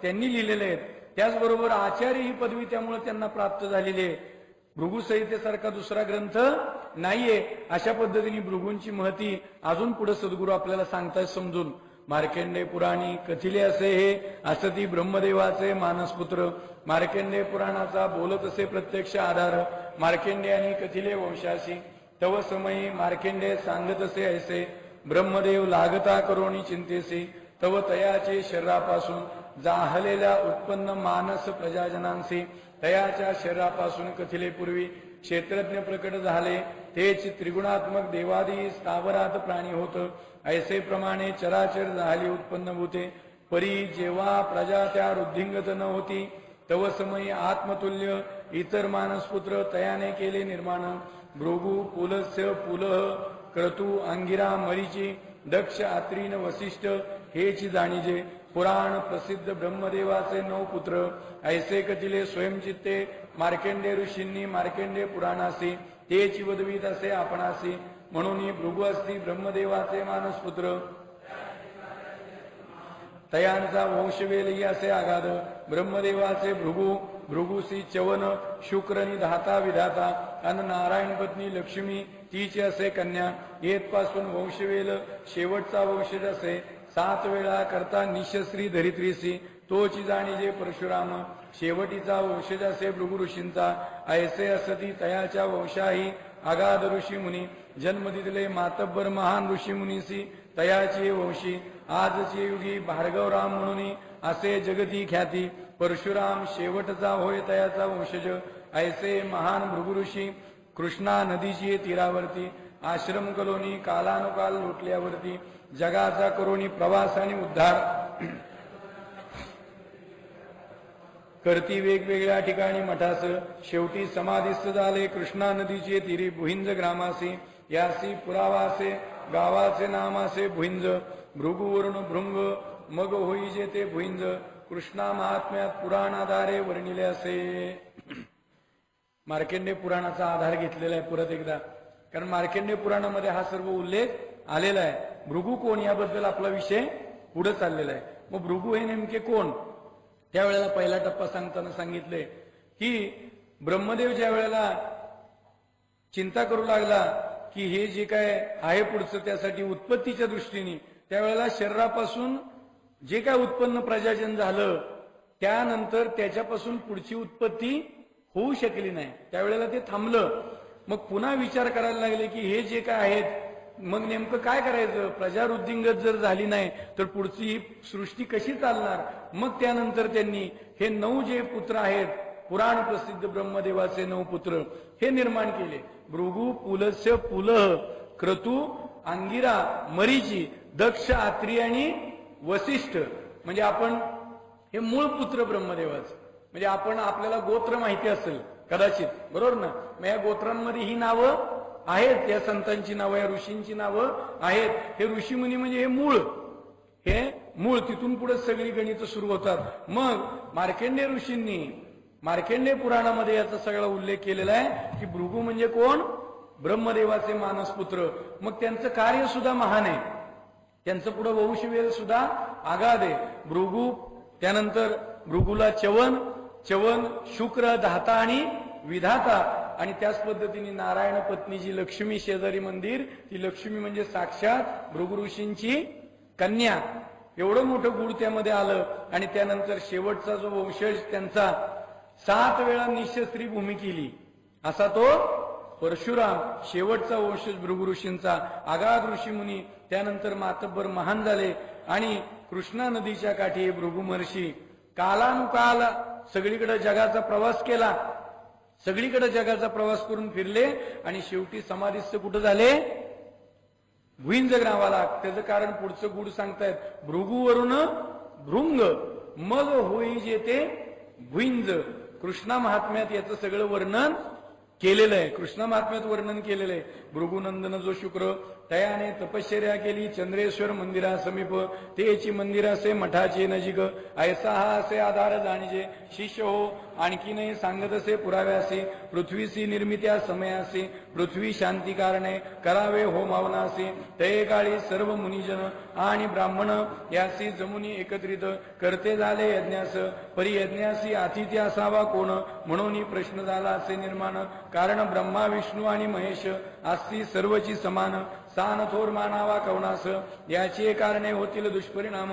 त्यांनी लिहिलेले आहेत. त्याचबरोबर आचार्य ही पदवी त्यामुळे त्यांना प्राप्त झालेली आहे. भृगु संहितेसारखा दुसरा ग्रंथ नाहीये. अशा पद्धतीने भृगूंची महती अजून पुढे सद्गुरू आपल्याला सांगतायत समजून. मार्कंडेय पुराणी कथिले असे हे असती ब्रह्मदेवाचे मानसपुत्र. मार्कंडेय पुराणाचा बोलत असे प्रत्यक्ष आधार. मार्कंडेयानी कथिले वंशाशी, तव समयी मार्कंडेय सांगत असे ऐसे. ब्रह्मदेव लागता करोणी चिंतेसी, तव तयाचे शरीरापासून जाहलेल्या उत्पन्न मानस प्रजाजनांसी. तयाच्या शरीरापासून कथिले पूर्वी क्षेत्रज्ञ प्रकट झाले, तेच त्रिगुणात्मक देवादी स्थावरात प्राणी होत. ऐसे प्रमाणे चराचर झाली उत्पन्न भूते. परी जेव्हा प्रजा त्या वृद्धिंगत न होती, तव समयी आत्मतुल्य इतर मानसपुत्र तयाने केले निर्माण. भृगु पुलस्य पुलह क्रतु अंगिरा मरीची, दक्ष आत्रीन वसिष्ठ हेची जाणीजे. पुराण प्रसिद्ध ब्रह्मदेवाचे 9 पुत्र ऐसे कथिले स्वयंचित्ते मार्केंडे ऋषींनी मार्केंडे पुराणासी ते चिवदवीत असे आपणासी म्हणून भृगु असती ब्रह्मदेवाचे मानसपुत्र तयांचा वंशवेलही असे आगाध ब्रह्मदेवाचे भृगु भृगुसी चवन शुक्रनी धाता विधाता अन नारायण पत्नी लक्ष्मी तीचे असे कन्या येतपासून वंशवेल शेवटचा वंशज असे 7 वेळा करता निशश्री धरित्रीसी तोची जाणीजे परशुराम शेवटीचा वंशज असे भृगु ऋषींचा ऐसे असती तयाच्या वंशाही आगाध ऋषी मुनी जन्म दिले मातब्बर महान ऋषी मुनीसी तयाची वंशी आजची युगी भार्गवराम म्हणून असे जगती ख्याती परशुराम शेवटचा होय तयाचा वंशज ऐसे महान भृगु ऋषी कृष्णा नदीची तीरावरती आश्रम कलोनी कालानुकाल लुटल्यावरती जगाचा करोनी प्रवास आणि उद्धार करती वेगवेगळ्या ठिकाणी मठास शेवटी समाधिस्थ झाले कृष्णा नदीचे तीरी भुईंज ग्रामासी यासी पुरावासे गावाचे नामासे भुईंज भृगुवर्ण भृंग मग होई जे ते भुईंज कृष्णा महात्म्यात पुराणाधारे वर्णिले असे. मार्कंडेय पुराणाचा आधार घेतलेला आहे परत एकदा, कारण मार्कंडेय पुराणामध्ये हा सर्व उल्लेख आलेला आहे. भृगु कोण याबद्दल आपला विषय पुढे चाललेला आहे. मग भृगु हे नेमके कोण, त्यावेळेला पहिला टप्पा सांगताना सांगितले की ब्रह्मदेव ज्या वेळेला चिंता करू लागला की हे जे काय आहे पुढचं त्यासाठी उत्पत्तीच्या दृष्टीने, त्यावेळेला शरीरापासून जे काय उत्पन्न प्रजाजन झालं त्यानंतर त्याच्यापासून पुढची उत्पत्ती होऊ शकली नाही. त्यावेळेला ते थांबलं. मग पुन्हा विचार करायला लागले की हे जे काय आहेत मग नेमकं काय करायचं, प्रजावृद्धिंगत जर झाली नाही तर पुढची ही सृष्टी कशी चालणार. मग त्यानंतर त्यांनी हे 9 जे पुत्र आहेत पुराण प्रसिद्ध ब्रह्मदेवाचे 9 पुत्र हे निर्माण केले. भृगु पुलस्य पुलह क्रतु अंगिरा मरीची दक्ष आत्री आणि वसिष्ठ. म्हणजे आपण हे मूळ पुत्र ब्रह्मदेवाचे, म्हणजे आपण आपल्याला गोत्र माहिती असेल कदाचित, बरोबर ना. मग या गोत्रांमध्ये ही नावं आहेत, या संतांची नावं या ऋषींची नावं आहेत. हे ऋषीमुनी म्हणजे हे मूळ तिथून पुढे सगळी गणित सुरू होतात. मग मार्कंडेय ऋषींनी मार्कंडेय पुराणामध्ये याचा सगळा उल्लेख केलेला आहे की भृगु म्हणजे कोण, ब्रह्मदेवाचे मानसपुत्र. मग त्यांचं कार्य सुद्धा महान आहे, त्यांचं पुढे वंशवेल सुद्धा आगाध आहे. भृगु, त्यानंतर भृगुला चवन शुक्र धाता आणि विधाता, आणि त्याच पद्धतीने नारायण पत्नी जी लक्ष्मी शेजारी मंदिर, ती लक्ष्मी म्हणजे साक्षात भृगु ऋषींची कन्या. एवढं मोठं गुढ त्यामध्ये आलं. आणि त्यानंतर शेवटचा जो वंशज त्यांचा 7 वेळा निशस्त्री भूमी केली असा तो परशुराम, शेवटचा वंशज भृगु ऋषींचा आगाध ऋषी मुनी. त्यानंतर मातब्बर महान झाले आणि कृष्णा नदीच्या काठी भृगु महर्षी कालानुकाल सगळीकडे जगाचा प्रवास केला, सगळीकडे जगाचा प्रवास करून फिरले आणि शेवटी समाधिस्थ कुठे झाले, भुईंज गावाला. त्याचं कारण पुढचं गुढ सांगतायत. भृगुवरून भृंग मग होई जे ते भुईंज. कृष्णा महात्म्यात याचं सगळं वर्णन केलेलं आहे, कृष्ण महात्म्यात वर्णन केलेलं आहे. भृगुनंदन जो शुक्र तयाने तपश्चर्या केली चंद्रेश्वर मंदिरा समीप, तेची मंदिरासे मठाचे नजीक. ऐसा हा असे आधार जाणीजे शिष्य हो आणखीनही सांगत असे पुराव्यासी. पृथ्वीसी निर्मित्या समयासी पृथ्वी शांती कारणे करावे होमावनासी. ते काळी सर्व मुनिजन आणि ब्राह्मण यासी जमुनी एकत्रित करते झाले यज्ञास. परियज्ञासी आतिथ्य असावा कोण, म्हणून प्रश्न झाला असे निर्माण. कारण ब्रह्मा विष्णू आणि महेश असती सर्वची समान. सान थोर मानावा कवनास, याची कारणे होतील दुष्परिणाम.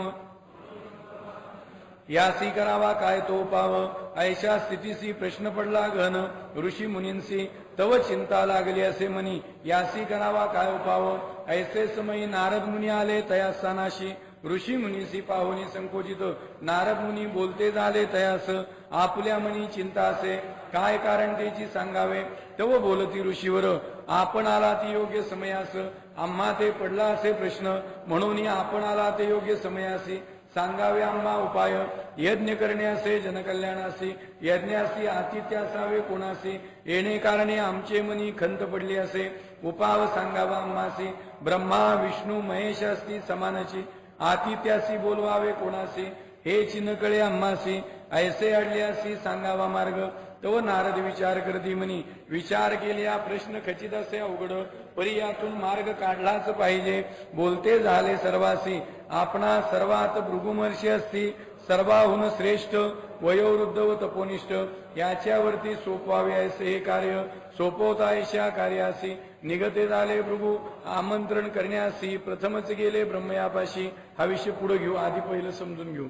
यासी करावा काय तो पाव, ऐशा स्थितीसी प्रश्न पडला घन. ऋषी मुनींसी तव चिंता लागली असे म्हणी, यासी करावा काय उपाव. ऐसे समयी नारद मुनी आले तया स्थानाशी. ऋषी मुनीसी पाहुनी संकोचित, नारद मुनी बोलते झाले तयास. आपल्या मनी चिंता असे, काय कारण त्याची सांगावे. तव बोलती ऋषीवर, आपण आला ती योग्य समयास. आम्हा ते पडला असे प्रश्न, म्हणून आपण आला ते योग्य समयासी. सांगावे आम्हा उपाय, यज्ञ करण्यासे जनकल्याणासी. यज्ञासी आतिथ्य असावे कोणासी, येणे कारणे आमचे मनी खंत पडली असे. उपाव सांगावा आम्हासी. ब्रह्मा विष्णू महेश असती समानाची. आतिथ्यासी बोलवावे कोणासी, हे चिन्ह कळे आम्हासी, ऐसे अडल्यासी सांगावा मार्ग. तो नारद विचार करती म्हणी, विचार केल्या प्रश्न खचित असे अवघड, परी यातून मार्ग काढलाच पाहिजे. बोलते झाले सर्वासी, आपणा सर्वात भृगुमर्षी असती, सर्वाहून श्रेष्ठ वयोवृद्ध व तपोनिष्ठ. याच्यावरती सोपवावे ऐसे हे कार्य, सोपवता ऐशा कार्यासी. निगते झाले भृगु आमंत्रण करण्यासी, प्रथमच गेले ब्रह्मयापाशी. हा विषय पुढे घेऊ, आधी पहिलं समजून घेऊ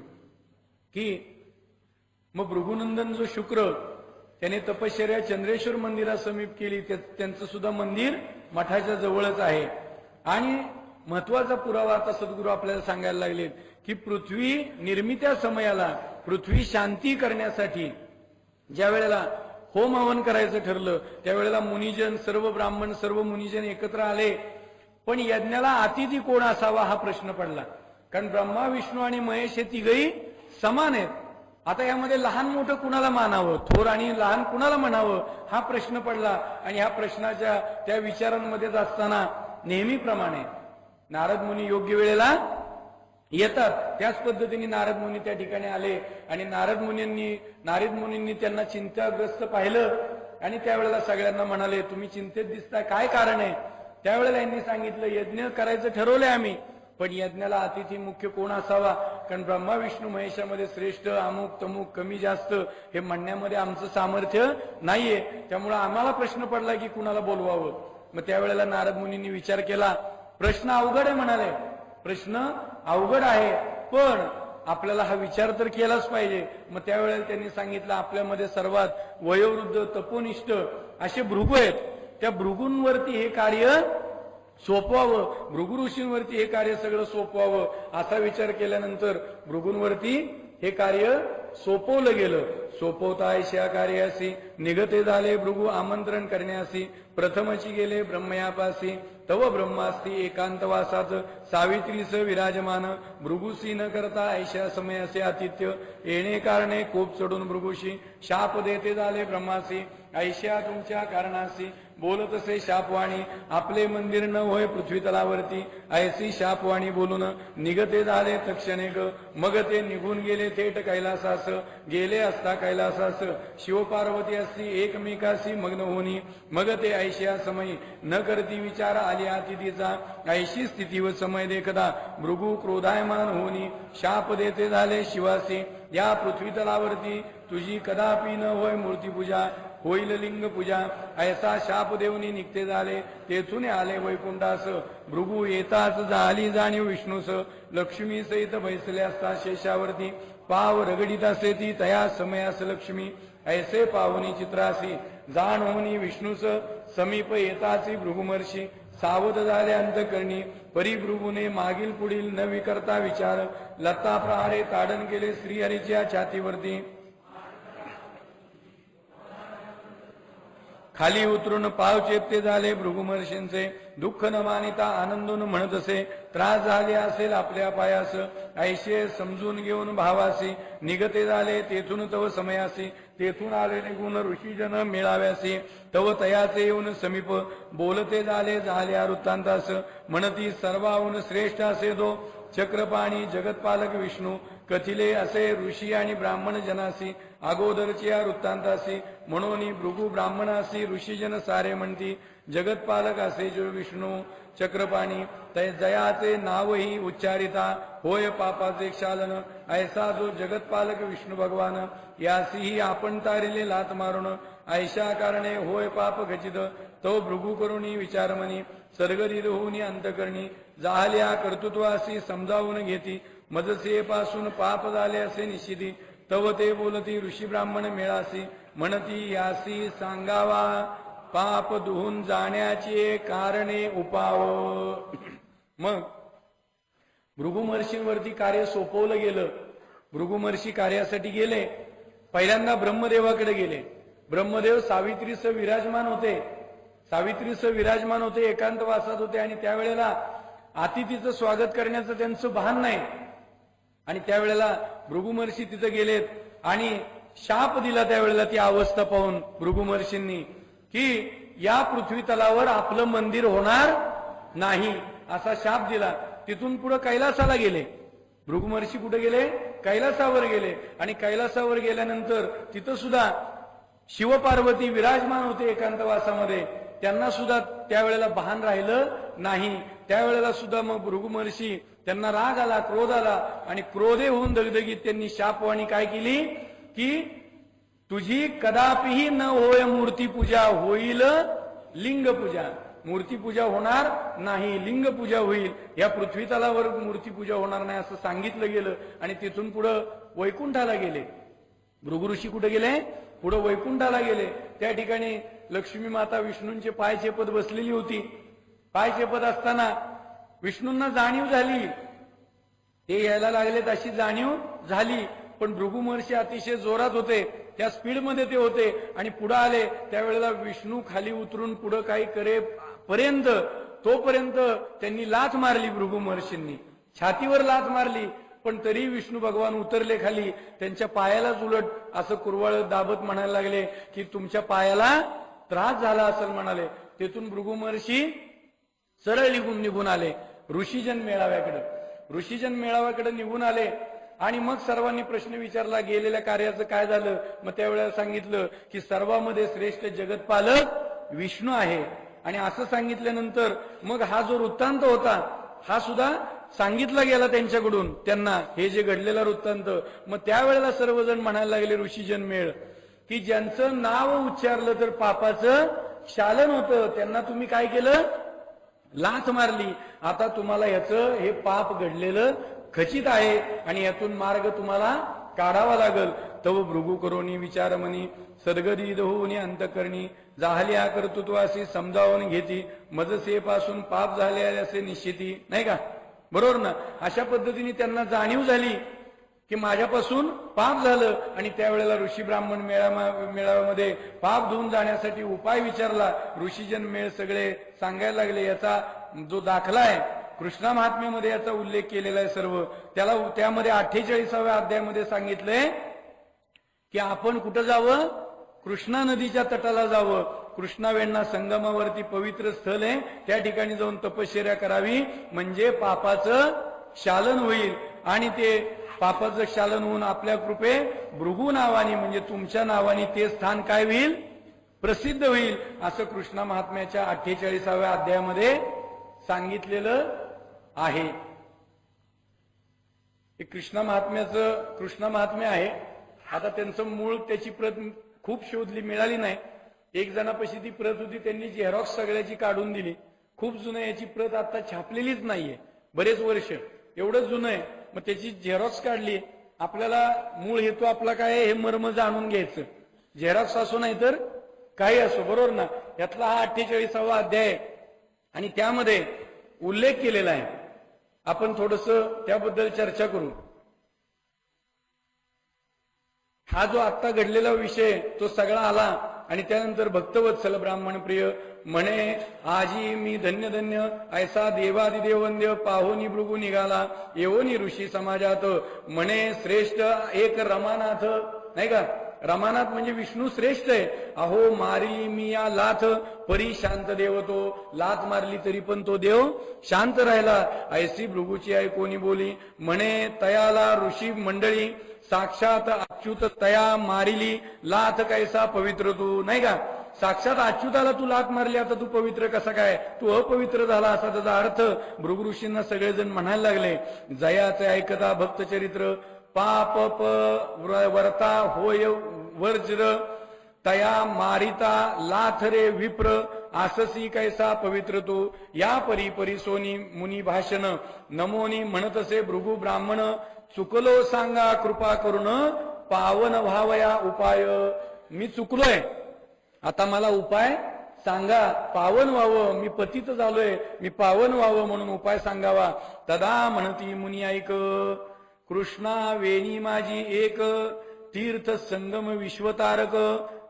की मग भृगुनंदन जो शुक्र त्याने तपश्चर्या चंद्रेश्वर मंदिरा समीप केली, त्यांचं सुद्धा मंदिर मठाच्या जवळच आहे. आणि महत्वाचा पुरावा आता सद्गुरू आपल्याला सांगायला लागलेत की पृथ्वी निर्मित्या समयाला पृथ्वी शांती करण्यासाठी ज्या वेळेला होम हवन करायचं ठरलं, त्यावेळेला मुनिजन, सर्व ब्राह्मण, सर्व मुनिजन एकत्र आले. पण यज्ञाला अतिथी कोण असावा हा प्रश्न पडला. कारण ब्रह्मा, विष्णू आणि महेश हे तिघही समान आहेत. आता यामध्ये लहान मोठं कुणाला मानावं, थोर आणि लहान कुणाला म्हणावं हा प्रश्न पडला. आणि ह्या प्रश्नाच्या त्या विचारांमध्येच असताना नेहमीप्रमाणे नारद मुनी योग्य वेळेला येतात. त्याच पद्धतीने नारद मुनी त्या ठिकाणी आले आणि नारद मुनींनी त्यांना चिंताग्रस्त पाहिलं आणि त्यावेळेला सगळ्यांना म्हणाले, तुम्ही चिंतेत दिसताय, काय कारण आहे? त्यावेळेला यांनी सांगितलं, यज्ञ करायचं ठरवलंय आम्ही, पण यज्ञाला अतिथी मुख्य कोण असावा? कारण ब्रह्मा, विष्णू, महेशामध्ये श्रेष्ठ, अमुक तमुक, कमी जास्त हे म्हणण्यामध्ये आमचं सामर्थ्य नाहीये. त्यामुळे आम्हाला प्रश्न पडला की कुणाला बोलवावं. मग त्यावेळेला नारद मुनींनी विचार केला, प्रश्न अवघड आहे म्हणाले, प्रश्न अवघड आहे, पण आपल्याला हा विचार तर केलाच पाहिजे. मग त्यावेळेला त्यांनी सांगितलं, आपल्यामध्ये सर्वात वयोवृद्ध तपोनिष्ठ असे भृगु आहेत, त्या भृगूंवरती हे कार्य सोपवावं, भृगु ऋषींवरती हे कार्य सगळं सोपवावं. असा विचार केल्यानंतर भृगूंवरती हे कार्य सोपवलं गेलं. सोपवता ऐशा कार्यासी, निगते झाले भृगु आमंत्रण करण्यासी. प्रथमची गेले ब्रह्मयापासी, तव ब्रह्मास्ती एकांतवासात. सावित्रीस विराजमान, भृगुसी न करता ऐशा समयासे आतिथ्य. येणे कारणे कोप चढून भृगुशी, शाप देते झाले ब्रह्मासी. ऐशा तुमच्या कारणासी, बोलतसे शापवाणी, आपले मंदिर न होय पृथ्वी तलावरती. ऐसी शापवाणी बोलून निगते झाले तक्षणे ग. मग ते निघून गेले थेट कैलासास. गेले असता कैलासास, शिवपार्वती असती एकमेकाशी मग्न होनी. मग ते ऐशा समयी न करती विचार आली अतिथीचा. ऐशी स्थिती व समय देखता भृगु क्रोधायमान होनी. शाप देते झाले शिवासी, या पृथ्वी तलावरती तुझी कदापि न होय मूर्ती पूजा, होईल लिंग पूजा. ऐसा शाप देऊनी निघते झाले, तेथून आले वैकुंठास. भृगु येताच झाली जाणीव विष्णूस, लक्ष्मी सहित बैसले असता शेषावरती. पाव रगडीत असे ती तया समयास लक्ष्मी. ऐसे पावनी चित्रासी, जाण होनी विष्णूस. समीप येताची भृगुमर्षी, सावध झाले अंतकरणी. परी भृगुने मागील पुढील न विकरता विचार. लता प्रहारे ताडण केले श्रीहरीच्या छातीवरती. खाली उतरून पाव चेपते झाले भृगुमर्षींचे. दुःख न मानिता आनंदून म्हणत असे, त्रास झाले असेल आपल्या पायास. ऐशे समजून घेऊन भावासी, निगते झाले तेथून तव समयासी. तेथून आले निघून ऋषीजन मेळाव्यासी. तव तयाचे येऊन समीप, बोलते झाल्या वृत्तांतास. म्हणती सर्वाहून श्रेष्ठ असे तो चक्रपाणी जगतपालक विष्णू. कथिले असे ऋषी आणि ब्राह्मण जनासी, अगोदरच्या वृत्तांतासी. म्हणून भृगु ब्राह्मणासी ऋषीजन सारे म्हणती. जगतपालक असे जो विष्णू चक्रपाणी, जयाचे नावही उच्चारिता. होय पापाचे क्षालन, ऐसा जो जगतपालक विष्णू भगवान. यासीही आपण तारिले लात मारून. ऐशा कारणे होय पाप खचित, तो भृगु करुणी विचारमणी. सर्गरीत होऊनी अंतकरणी, जाहल्या कर्तृत्वासी समजावून घेती. मजसेपासून पाप झाले असे निश्चिती. तव ते बोलती ऋषी ब्राह्मण मेळासी. म्हणती यासी सांगावा पाप धुवून जाण्याचे कारणे उपाव. मग भृगुमर्षींवरती कार्य सोपवलं गेलं. भृगुमर्षी कार्यासाठी गेले. पहिल्यांदा ब्रह्मदेवाकडे गेले. ब्रह्मदेव सावित्रीसह विराजमान होते, एकांतवासात होते. आणि त्यावेळेला अतिथीचं स्वागत करण्याचं त्यांचं भान नाही. आणि त्यावेळेला भृगुमर्षी तिथं गेलेत आणि शाप दिला. त्यावेळेला ती अवस्था पाहून भृगुमर्षींनी की या पृथ्वी तलावर आपलं मंदिर होणार नाही असा शाप दिला. तिथून पुढे कैलासाला गेले. भृगु महर्षी कुठे गेले? कैलासावर गेले. आणि कैलासावर गेल्यानंतर तिथं सुद्धा शिवपार्वती विराजमान होते एकांतवासामध्ये. त्यांना सुद्धा त्यावेळेला भान राहिलं नाही. त्यावेळेला सुद्धा मग भृगु महर्षी त्यांना राग आला, क्रोध आला आणि क्रोधे होऊन दगदगीत त्यांनी शापवाणी काय केली की तुझी कदापिही न होय मूर्ती पूजा, होईल लिंग पूजा. मूर्ती पूजा होणार नाही, लिंग पूजा होईल. या पृथ्वी तलावर मूर्ती पूजा होणार नाही असं सांगितलं गेलं. आणि तिथून पुढं वैकुंठाला गेले. भृगु ऋषी कुठे गेले? पुढे वैकुंठाला गेले. त्या ठिकाणी लक्ष्मी माता विष्णूंचे पाय चेपत बसलेली होती. पाय चेपत असताना विष्णूंना जाणीव झाली, ते यायला लागलेत अशी जाणीव झाली. पण भृगु महर्षी अतिशय जोरात होते, त्या स्पीडमध्ये ते होते आणि पुढे आले. त्यावेळेला विष्णू खाली उतरून पुढे काही करे पर्यंत तोपर्यंत त्यांनी लाथ मारली. भृगु महर्षींनी छातीवर लाथ मारली, पण तरी विष्णू भगवान उतरले खाली. त्यांच्या पायालाच उलट असं कुरवाळ दाबत म्हणायला लागले की तुमच्या पायाला त्रास झाला असेल म्हणाले. तेथून भृगु महर्षी सरळ निघून आले ऋषीजन मेळाव्याकडे. ऋषीजन मेळाव्याकडे निघून आले आणि मग सर्वांनी प्रश्न विचारला गेलेल्या कार्याचं काय झालं. मग त्यावेळेला सांगितलं की सर्वांमध्ये श्रेष्ठ जगतपालक विष्णू आहे. आणि असं सांगितल्यानंतर मग हा जो वृत्तांत होता हा सुद्धा सांगितला गेला त्यांच्याकडून त्यांना, हे जे घडलेला वृत्तांत. मग त्यावेळेला सर्वजण म्हणायला लागले ऋषीजन मेळ की ज्यांचं नाव उच्चारलं तर पापाचं क्षालन होतं, त्यांना तुम्ही काय केलं? लाथ मारली. आता तुम्हाला याचं हे पाप घडलेलं खचित आहे आणि यातून मार्ग तुम्हाला काढावा लागल. तव भृगु करोनी विचारमनी सद्गदिद होऊनी अंतकरणी जाहल्या कर्तृत्वाशी समजावून घेती मजसे पासून पाप झाले असे निश्चिती. नाही का? बरोबर ना? अशा पद्धतीने त्यांना जाणीव झाली की माझ्यापासून पाप झालं. आणि त्यावेळेला ऋषी ब्राह्मण मेळाव्यामध्ये पाप धुवून जाण्यासाठी उपाय विचारला. ऋषीजन मेळ सगळे सांगायला लागले. याचा जो दाखला आहे कृष्णा महात्म्यामध्ये याचा उल्लेख केलेला आहे सर्व. त्यामध्ये 48व्या अध्यायामध्ये सांगितलंय की आपण कुठं जावं? कृष्णा नदीच्या तटाला जावं. कृष्णा वेण्णा संगमावरती पवित्र स्थळ आहे, त्या ठिकाणी जाऊन तपश्चर्या करावी म्हणजे पापाचं शालन होईल. आणि ते पापाचं शालन होऊन आपल्या कृपे भृगु नावानी म्हणजे तुमच्या नावानी ते स्थान काय होईल? प्रसिद्ध होईल. असं कृष्णा महात्म्याच्या 48व्या अध्यायामध्ये सांगितलेलं आहे. हे कृष्णा महात्म्य आहे. आता त्यांचं मूळ त्याची प्रत खूप शोधली, मिळाली नाही. एक जणापाशी ती प्रत होती, त्यांनी झेरॉक्स सगळ्याची काढून दिली. खूप जुनं याची प्रत आता छापलेलीच नाहीये, बरेच वर्ष, एवढं जुनं आहे. मग त्याची झेरॉक्स काढली. आपल्याला मूळ हेतू आपला काय आहे हे मर्म जाणून घ्यायचं. झेरॉक्स असो नाही तर काही असो, बरोबर ना? यातला हा 48वा अध्याय आणि त्यामध्ये उल्लेख केलेला आहे. आपण थोडंसं त्याबद्दल चर्चा करू. हा जो आत्ता घडलेला विषय तो सगळा आला आणि त्यानंतर भक्तवत्सल ब्राह्मण प्रिय म्हणे आजी मी धन्य धन्य ऐसा देवादिदेव वंद्य पाहोनी भृगु निघाला येवोनी ऋषी समाजात म्हणे श्रेष्ठ एक रमानाथ. नाही का? रमानाथ म्हणजे विष्णू श्रेष्ठ आहे. अहो मारी मी या लाथ परी शांत देव तो. लाथ मारली तरी पण तो देव शांत राहिला. ऐसी भृगुची आई कोणी बोली म्हणे तयाला ऋषी मंडळी साक्षात अच्युत तया मारिली लाथ कैसा पवित्र तू. नाही का? साक्षात अच्युताला तू लाथ मारली, आता तू पवित्र कसा काय? तू अपवित्र झाला असा त्याचा अर्थ भृगु ऋषींना सगळेजण म्हणायला लागले. जयाचे ऐकता भक्त चरित्र पाप वर्ता होय वर्ज्र तया मारिता लाथ रे विप्र आससी कैसा पवित्र तू. या परी परी सोनी मुनी भाषण नमोनी म्हणतसे भृगु ब्राह्मण चुकलो सांगा कृपा करून पावन व्हावया उपाय. मी चुकलोय, आता मला उपाय सांगा, पावन व्हावं. मी पतित झालोय, मी पावन व्हावं म्हणून उपाय सांगावा. तदा म्हणती मुनी ऐक कृष्णा वेणी माझी एक तीर्थ संगम विश्वतारक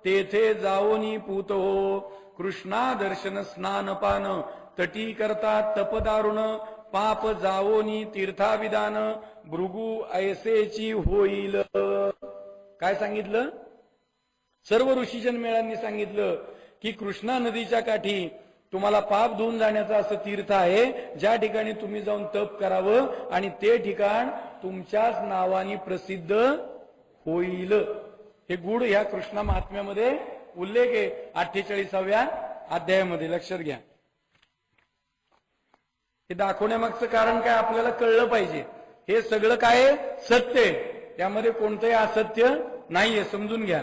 तेथे जाओनी पूत हो. कृष्णा दर्शन स्नान पान तटी करता तपदारुण पाप जाओनी तीर्थाविधान भृगु ऐसेची होईल. काय सांगितलं? सर्व ऋषीजन मेळांनी सांगितलं की कृष्णा नदीच्या काठी तुम्हाला पाप धुवून जाण्याचं असं तीर्थ आहे ज्या ठिकाणी तुम्ही जाऊन तप करावं आणि ते ठिकाण तुमच्याच नावाने प्रसिद्ध होईल. हे गुढ ह्या कृष्णा महात्म्यामध्ये उल्लेख आहे 48व्या अध्यायामध्ये. लक्षात घ्या. हे दाखवण्यामागचं कारण काय आपल्याला कळलं पाहिजे. हे सगळं काय सत्य आहे, त्यामध्ये कोणतंही असत्य नाहीये, समजून घ्या.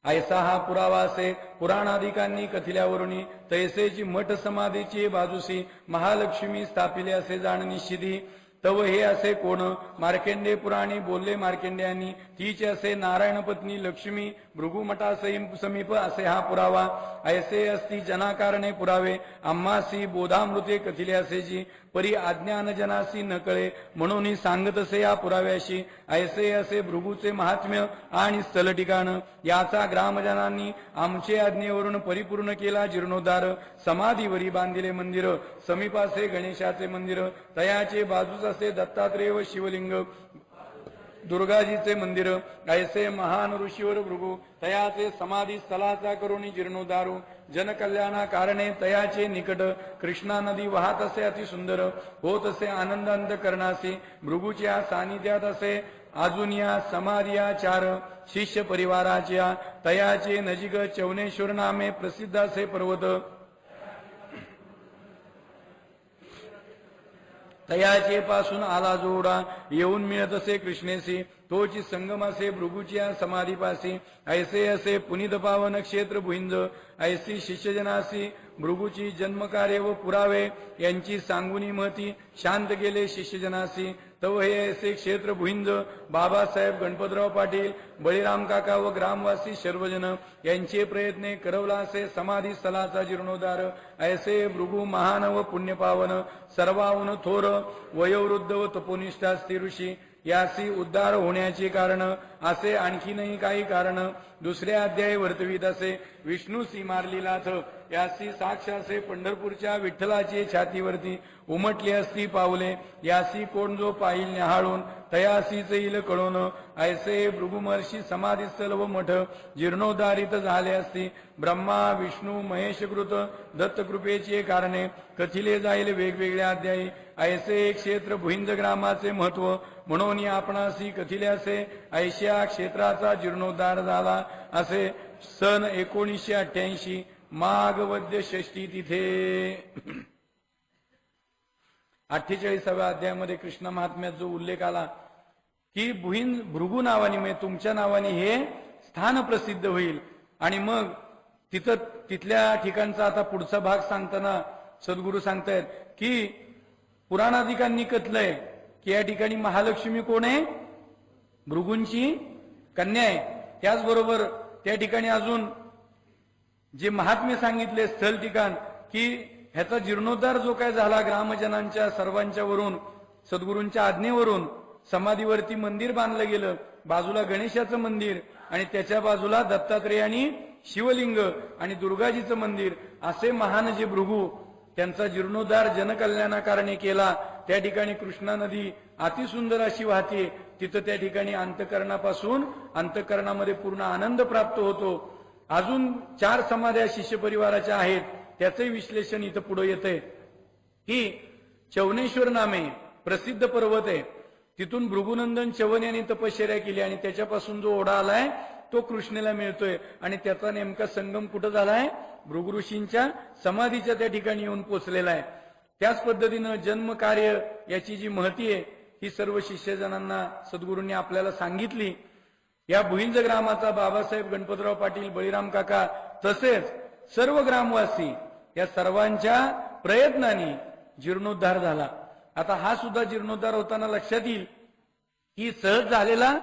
ऐसा हा पुरावा असे पुराणाधिकांनी कथिल्यावरुनी तैसेची मठ समाधीची बाजूसी महालक्ष्मी स्थापिले असे जाण निश्चिती. तव हे असे कोण मार्केंडे पुराणी बोलले मार्केंड्यांनी तीच असे नारायण पत्नी लक्ष्मी भृगुमठा समीप असे हा पुरावा. ऐसे असती जनाकारणे पुरावे आम्हासी बोधामृते कथिले असेची परी अज्ञान जनासी न कळे म्हणून सांगत असे या पुराव्याशी. ऐसे असे भृगूचे महात्म्य आणि स्थल ठिकाण याचा ग्रामजनांनी आमचे आज्ञेवरून परिपूर्ण केला जीर्णोद्धार. समाधीवरी बांधिले मंदिर समीपासे गणेशाचे मंदिर तयाचे बाजूस असे दत्तात्रेय व शिवलिंग दुर्गाजीचे मंदिर. ऐसे महान ऋषीवर भृगू तयाचे समाधी स्थलाचा करुणी जीर्णोद्धारू जनकल्याणा कारणे तयाचे निकट कृष्णा नदी वाहत असे अति सुंदर होत असे आनंद अंतकरणासी भृगूच्या सानिध्यात असे अजून या समाधिया चार शिष्य परिवाराच्या तयाचे नजिक चवनेश्वर नामे प्रसिद्ध असे पर्वत तयाचे पासून आला जोडा येऊन मिळत असे कृष्णेसी तोची संगम असे भृगूच्या समाधीपासी. ऐसे असे पुनित पावन क्षेत्र भुंज ऐसी शिष्यजनासी भृगूची जन्मकार्य व पुरावे यांची सांगुनी महती शांत केले शिष्यजनासी. तव हे ऐसे क्षेत्र भुंज बाबासाहेब गणपतराव पाटील बळीराम काका व ग्रामवासी सर्वजन यांचे प्रयत्ने करवला असे समाधी स्थलाचा जीर्णोद्धार. ऐसे भृगू महान व पुण्यपावन सर्वाहून थोर वयोवृद्ध व तपोनिष्ठा स्थिर ऋषी यासी उद्धार होण्याचे कारण असे आणखीनही काही कारण दुसऱ्या अध्याय वर्तवित असे. विष्णूसी मारलीलाथ यासी साक्ष असे पंढरपूरच्या विठ्ठलाची छातीवरती उमटली असती पावले यासी कोण जो पाहिल निहाळून तयासीच येईल कळून. ऐसे भृगुमहर्षी समाधीस्थल व मठ जीर्णोद्धारित झाले असती. ब्रह्मा विष्णू महेशकृत दत्तकृपेची कारणे कथिले जाईल वेगवेगळ्या अध्यायी. ऐसे क्षेत्र भुंज ग्रामाचे महत्व म्हणून आपणासी कथिले असे. ऐशा क्षेत्राचा जीर्णोद्धार झाला असे सन 1988 माघ वद्य षष्ठी तिथे. 48व्या अध्यायामध्ये कृष्ण महात्म्यात जो उल्लेख आला की भृगू नावाने म्हणजे तुमच्या नावाने हे स्थान प्रसिद्ध होईल. आणि मग तिथल्या ठिकाणचा आता पुढचा भाग सांगताना सद्गुरू सांगतायत की पुराणाधिकांनी कथलंय की या ठिकाणी महालक्ष्मी कोण आहे, भृगूंची कन्या आहे. त्याचबरोबर त्या ठिकाणी अजून जे महात्म्य सांगितले स्थल ठिकाण की ह्याचा जीर्णोद्धार जो काय झाला ग्रामजनांच्या सर्वांच्या वरून सद्गुरूंच्या आज्ञेवरून समाधीवरती मंदिर बांधलं गेलं. बाजूला गणेशाचं मंदिर आणि त्याच्या बाजूला दत्तात्रेय आणि शिवलिंग आणि दुर्गाजीचं मंदिर असे महान जे भृगू त्यांचा जीर्णोद्धार जनकल्याणाकारणे केला. त्या ठिकाणी कृष्णा नदी अतिसुंदर अशी वाहते. तिथं त्या ठिकाणी अंतकरणापासून अंतकरणामध्ये पूर्ण आनंद प्राप्त होतो. अजून 4 समाध्या शिष्य परिवाराच्या आहेत. त्याचंही विश्लेषण इथं पुढे येतंय की चवनेश्वर नामे प्रसिद्ध पर्वत आहे. तिथून भृगुनंदन चवन यांनी तपश्चर्या केली आणि त्याच्यापासून जो ओढा आलाय तो कृष्णेला मिळतोय. आणि त्याचा नेमका संगम कुठं झालाय, भृगु ऋषींच्या समाधीच्या त्या ठिकाणी येऊन पोचलेला आहे. त्याच पद्धतीनं जन्म कार्य याची जी महती आहे ही सर्व शिष्यजनांना सद्गुरूंनी आपल्याला सांगितली. या भुंज ग्रामाचा बाबासाहेब गणपतराव पाटील बळीराम काका तसेच सर्व ग्रामवासी या सर्वांच्या प्रयत्नांनी जीर्णोद्धार झाला. आता हा सुद्धा जीर्णोद्धार होताना लक्षात येईल की सहज झालेला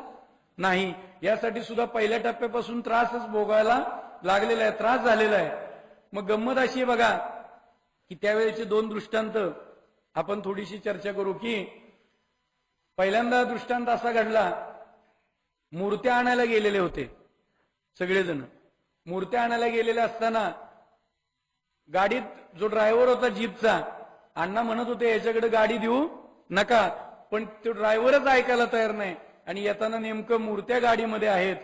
नाही. यासाठी सुद्धा पहिल्या टप्प्यापासून त्रासच भोगायला लागलेला आहे, त्रास झालेला आहे. मग गंमत अशी आहे बघा की त्यावेळेचे 2 दृष्टांत आपण थोडीशी चर्चा करू. की पहिल्यांदा दृष्टांत असा घडला, मूर्त्या आणायला गेलेले होते सगळेजण. मूर्त्या आणायला गेलेले असताना गाडीत जो ड्रायव्हर होता जीपचा, अण्णा म्हणत होते याच्याकडे गाडी देऊ नका, पण तो ड्रायव्हरच ऐकायला तयार नाही. आणि येताना नेमकं मूर्त्या गाडीमध्ये आहेत.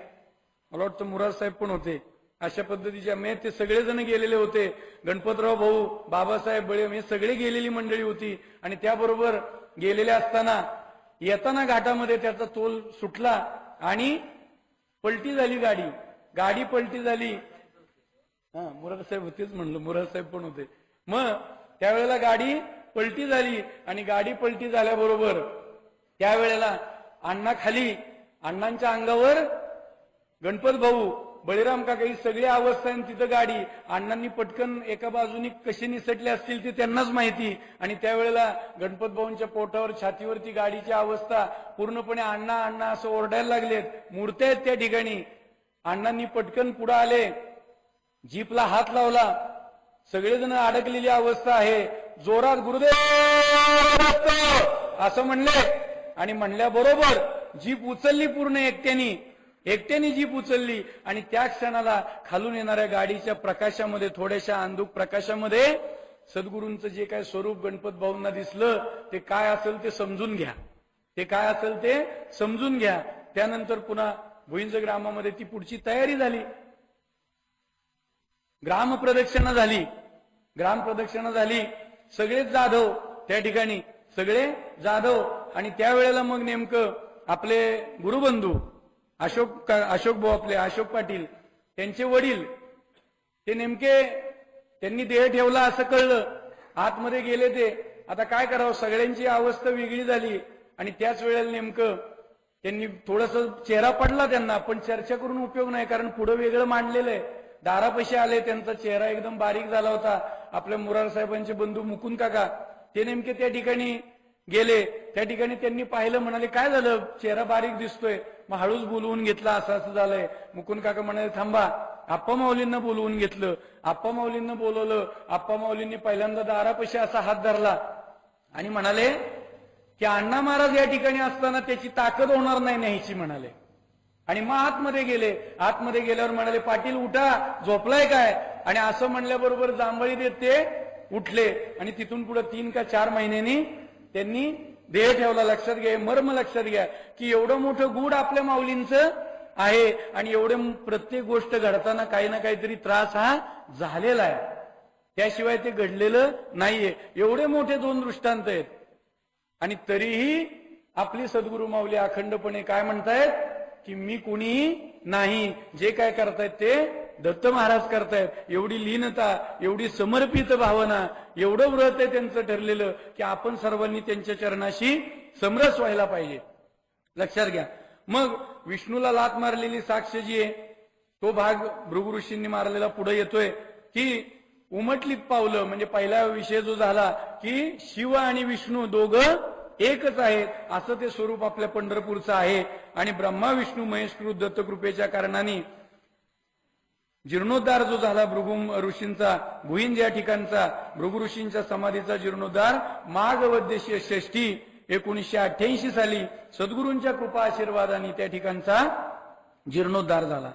मला वाटतं मुराद साहेब पण होते अशा पद्धतीच्या ते सगळेजण गेलेले होते. गणपतराव भाऊ, बाबासाहेब बळेम हे सगळे गेलेली मंडळी होती. आणि त्याबरोबर गेलेले असताना येताना घाटामध्ये त्याचा तोल सुटला आणि पलटी झाली गाडी पलटी झाली. मुराद साहेब होतेच म्हणलं, मुराद साहेब पण होते. मग त्यावेळेला गाडी पलटी झाली आणि गाडी पलटी झाल्याबरोबर त्यावेळेला अण्णांच्या अंगावर गणपत भाऊ, बळीराम काका ही सगळी अवस्था आहे. तिथं गाडी अण्णांनी पटकन एका बाजूनी कशी निसटले असतील ते त्यांनाच माहिती. आणि त्यावेळेला गणपत भाऊंच्या पोटावर, छातीवरती गाडीची अवस्था पूर्णपणे अण्णा अण्णा असं ओरडायला लागलेत. मूर्त्या आहेत त्या ठिकाणी. अण्णांनी पटकन पुढे आले, जीपला हात लावला. सगळेजण अडकलेली अवस्था आहे. जोरात गुरुदेव असं म्हणले आणि म्हणल्याबरोबर जीप उचलली. पूर्ण एकट्याने जीप उचलली. आणि त्या क्षणाला खालून येणाऱ्या गाडीच्या प्रकाशामध्ये, थोड्याशा अंधुक प्रकाशामध्ये सद्गुरूंचं जे काय स्वरूप गणपत भाऊंना दिसलं ते काय असेल ते समजून घ्या. त्यानंतर पुन्हा भुईंज ग्रामामध्ये ती पुढची तयारी झाली. ग्रामप्रदक्षिणा झाली. सगळेच जाधव त्या ठिकाणी, आणि त्यावेळेला मग नेमकं आपले गुरुबंधू अशोक भाऊ, आपले अशोक पाटील, त्यांचे वडील, ते नेमके त्यांनी देह ठेवला असं कळलं. आतमध्ये गेले ते. आता काय करावं, सगळ्यांची अवस्था वेगळी झाली. आणि त्याच वेळेला नेमकं त्यांनी थोडस चेहरा पडला त्यांना, पण चर्चा करून उपयोग नाही, कारण पुढं वेगळं मांडलेलं आहे. दारापाशी आले, त्यांचा चेहरा एकदम बारीक झाला होता. आपल्या मुरार साहेबांचे बंधू मुकुंद काका ते नेमके त्या ठिकाणी गेले. त्या ठिकाणी त्यांनी पाहिलं, म्हणाले काय झालं, चेहरा बारीक दिसतोय. मग हळूच बोलवून घेतला, असं झालंय. मुकुंद काका म्हणाले थांबा. आप्पा माऊलींना बोलवून घेतलं. आप्पा माऊलींना बोलवलं. आप्पा माऊलींनी पहिल्यांदा दारापाशी असा हात धरला आणि म्हणाले की अण्णा महाराज या ठिकाणी असताना त्याची ताकद होणार नाही न्यायची म्हणाले. आणि मग आतमध्ये गेले. आतमध्ये गेल्यावर म्हणाले पाटील उठा, झोपलाय काय. आणि असं म्हणल्याबरोबर जांभळी देत ते उठले. आणि तिथून पुढे 3 का 4 महिन्यांनी त्यांनी देह ठेवला. लक्षात घ्या, मर्म लक्षात घ्या की एवढं मोठं गुढ आपल्या माऊलींचं आहे. आणि एवढं प्रत्येक गोष्ट घडताना काही ना काहीतरी त्रास हा झालेला आहे, त्याशिवाय ते घडलेलं नाहीये. एवढे मोठे 2 दृष्टांत आहेत. आणि तरीही आपली सद्गुरू माऊली अखंडपणे काय म्हणतायत की मी कुणीही नाही, जे काय करतायत ते दत्त महाराज करतायत. एवढी लीनता, एवढी समर्पित भावना, एवढं व्रत आहे त्यांचं ठरलेलं की आपण सर्वांनी त्यांच्या चरणाशी समरस व्हायला पाहिजे. लक्षात घ्या. मग विष्णूला लात मारलेली साक्ष जी आहे तो भाग भृगु ऋषींनी मारलेला पुढे येतोय की उमटलीत पावलं. म्हणजे पहिला विषय जो झाला की शिव आणि विष्णू दोघं एकच आहेत, असं ते स्वरूप आपल्या पंढरपूरचं आहे. आणि ब्रह्मा विष्णू महेश दत्तकृपेच्या कारणाने जीर्णोद्धार जो झाला भृगु ऋषींचा, भुईंज या ठिकाणचा भृगु ऋषींच्या समाधीचा जीर्णोद्धार माघ वद्य षष्ठी 1988 साली सद्गुरूंच्या कृपा आशीर्वादाने त्या ठिकाणचा जीर्णोद्धार झाला.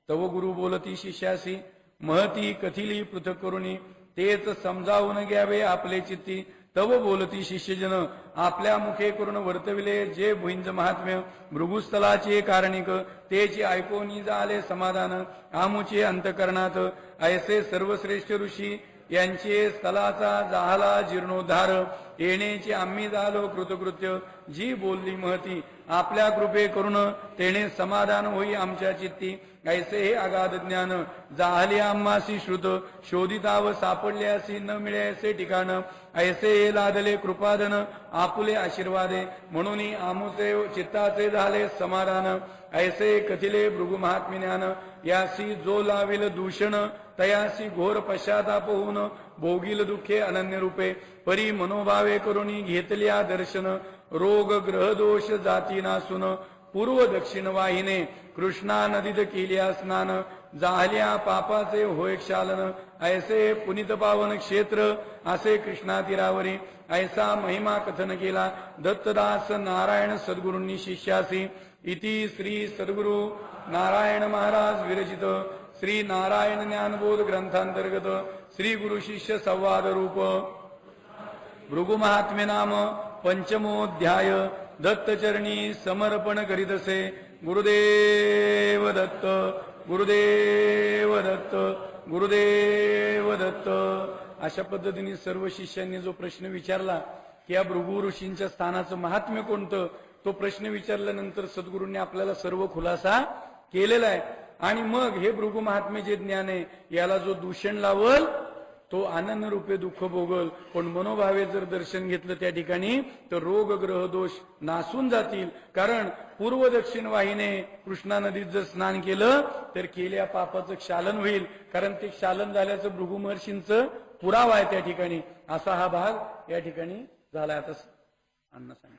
तव गुरु बोलती शिष्यासी, महती कथिली पृथक करुणी, तेच समजावून घ्यावे आपले चित्ती. तव बोलती शिष्यजन, आपल्या मुखे करून वर्तविले जे भुईंज महात्म्य, भृगुस्थलाचे कारणिक, तेची ऐकोनी झाले समाधान, आमुचे अंतकरणात. ऐसे सर्वश्रेष्ठ ऋषी यांचे स्थलाचा झाला जीर्णोद्धार, येण्याची आम्ही झालो कृतकृत्य. जी बोलली महती आपल्या कृपे करून, तेने समाधान होई आमच्या चित्ती. ऐसे हे अगाध ज्ञान झाले आम्हासी श्रुत, शोधिताव सापडल्यासी न मिळेसे ठिकाण. ऐसे हे लादले कृपादन आपुले आशीर्वादे, म्हणून आमुचे चित्ताचे झाले समाधान. ऐसे कथिले भृगु महात्म्य ज्ञान, यासी जो लाविल दूषण, तयासी घोर पश्चाताप होऊन भोगील दुःखे अनन्य रूपे. परी मनोभावे करुणी घेतल्या दर्शन, रोग ग्रह दोष जाती नासून, पूर्व दक्षिण वाहिने कृष्णा नदीत केल्या स्नान, झाल्या पापाचे होय क्षालन. ऐसे पुनित पावन क्षेत्र असे कृष्णा तीरावरी, ऐसा महिमा कथन केला दत्तदास नारायण सद्गुरूंनी शिष्यासी. इति श्री सद्गुरु नारायण महाराज विरचित श्री नारायण ज्ञानबोध ग्रंथांतर्गत श्री गुरु शिष्य संवाद रूप भृगु महात्म्य नाम पंचमोध्याय. दत्तचरणी समर्पण करीतसे. गुरुदेव दत्त. गुरुदेव दत्त, गुरुदेव दत्त. अशा पद्धतीने सर्व शिष्यांनी जो प्रश्न विचारला की या भृगु ऋषींच्या स्थानाचं महात्म्य कोणतं, तो प्रश्न विचारल्यानंतर सद्गुरूंनी आपल्याला सर्व खुलासा केलेला आहे. आणि मग हे भृगु महात्म्य जे ज्ञान आहे याला जो दूषण लावल तो आनंद रूपे दुःख भोगल. पण मनोभावे जर दर्शन घेतलं त्या ठिकाणी तर रोग ग्रह दोष नासून जातील. कारण पूर्व दक्षिण वाहिने कृष्णा नदीत जर स्नान केलं तर केल्या पापाचं क्षालन होईल. कारण ते क्षालन झाल्याचं भृगु महर्षींचं पुरावा आहे त्या ठिकाणी. असा हा भाग या ठिकाणी झाला. आता अण्णा सांग.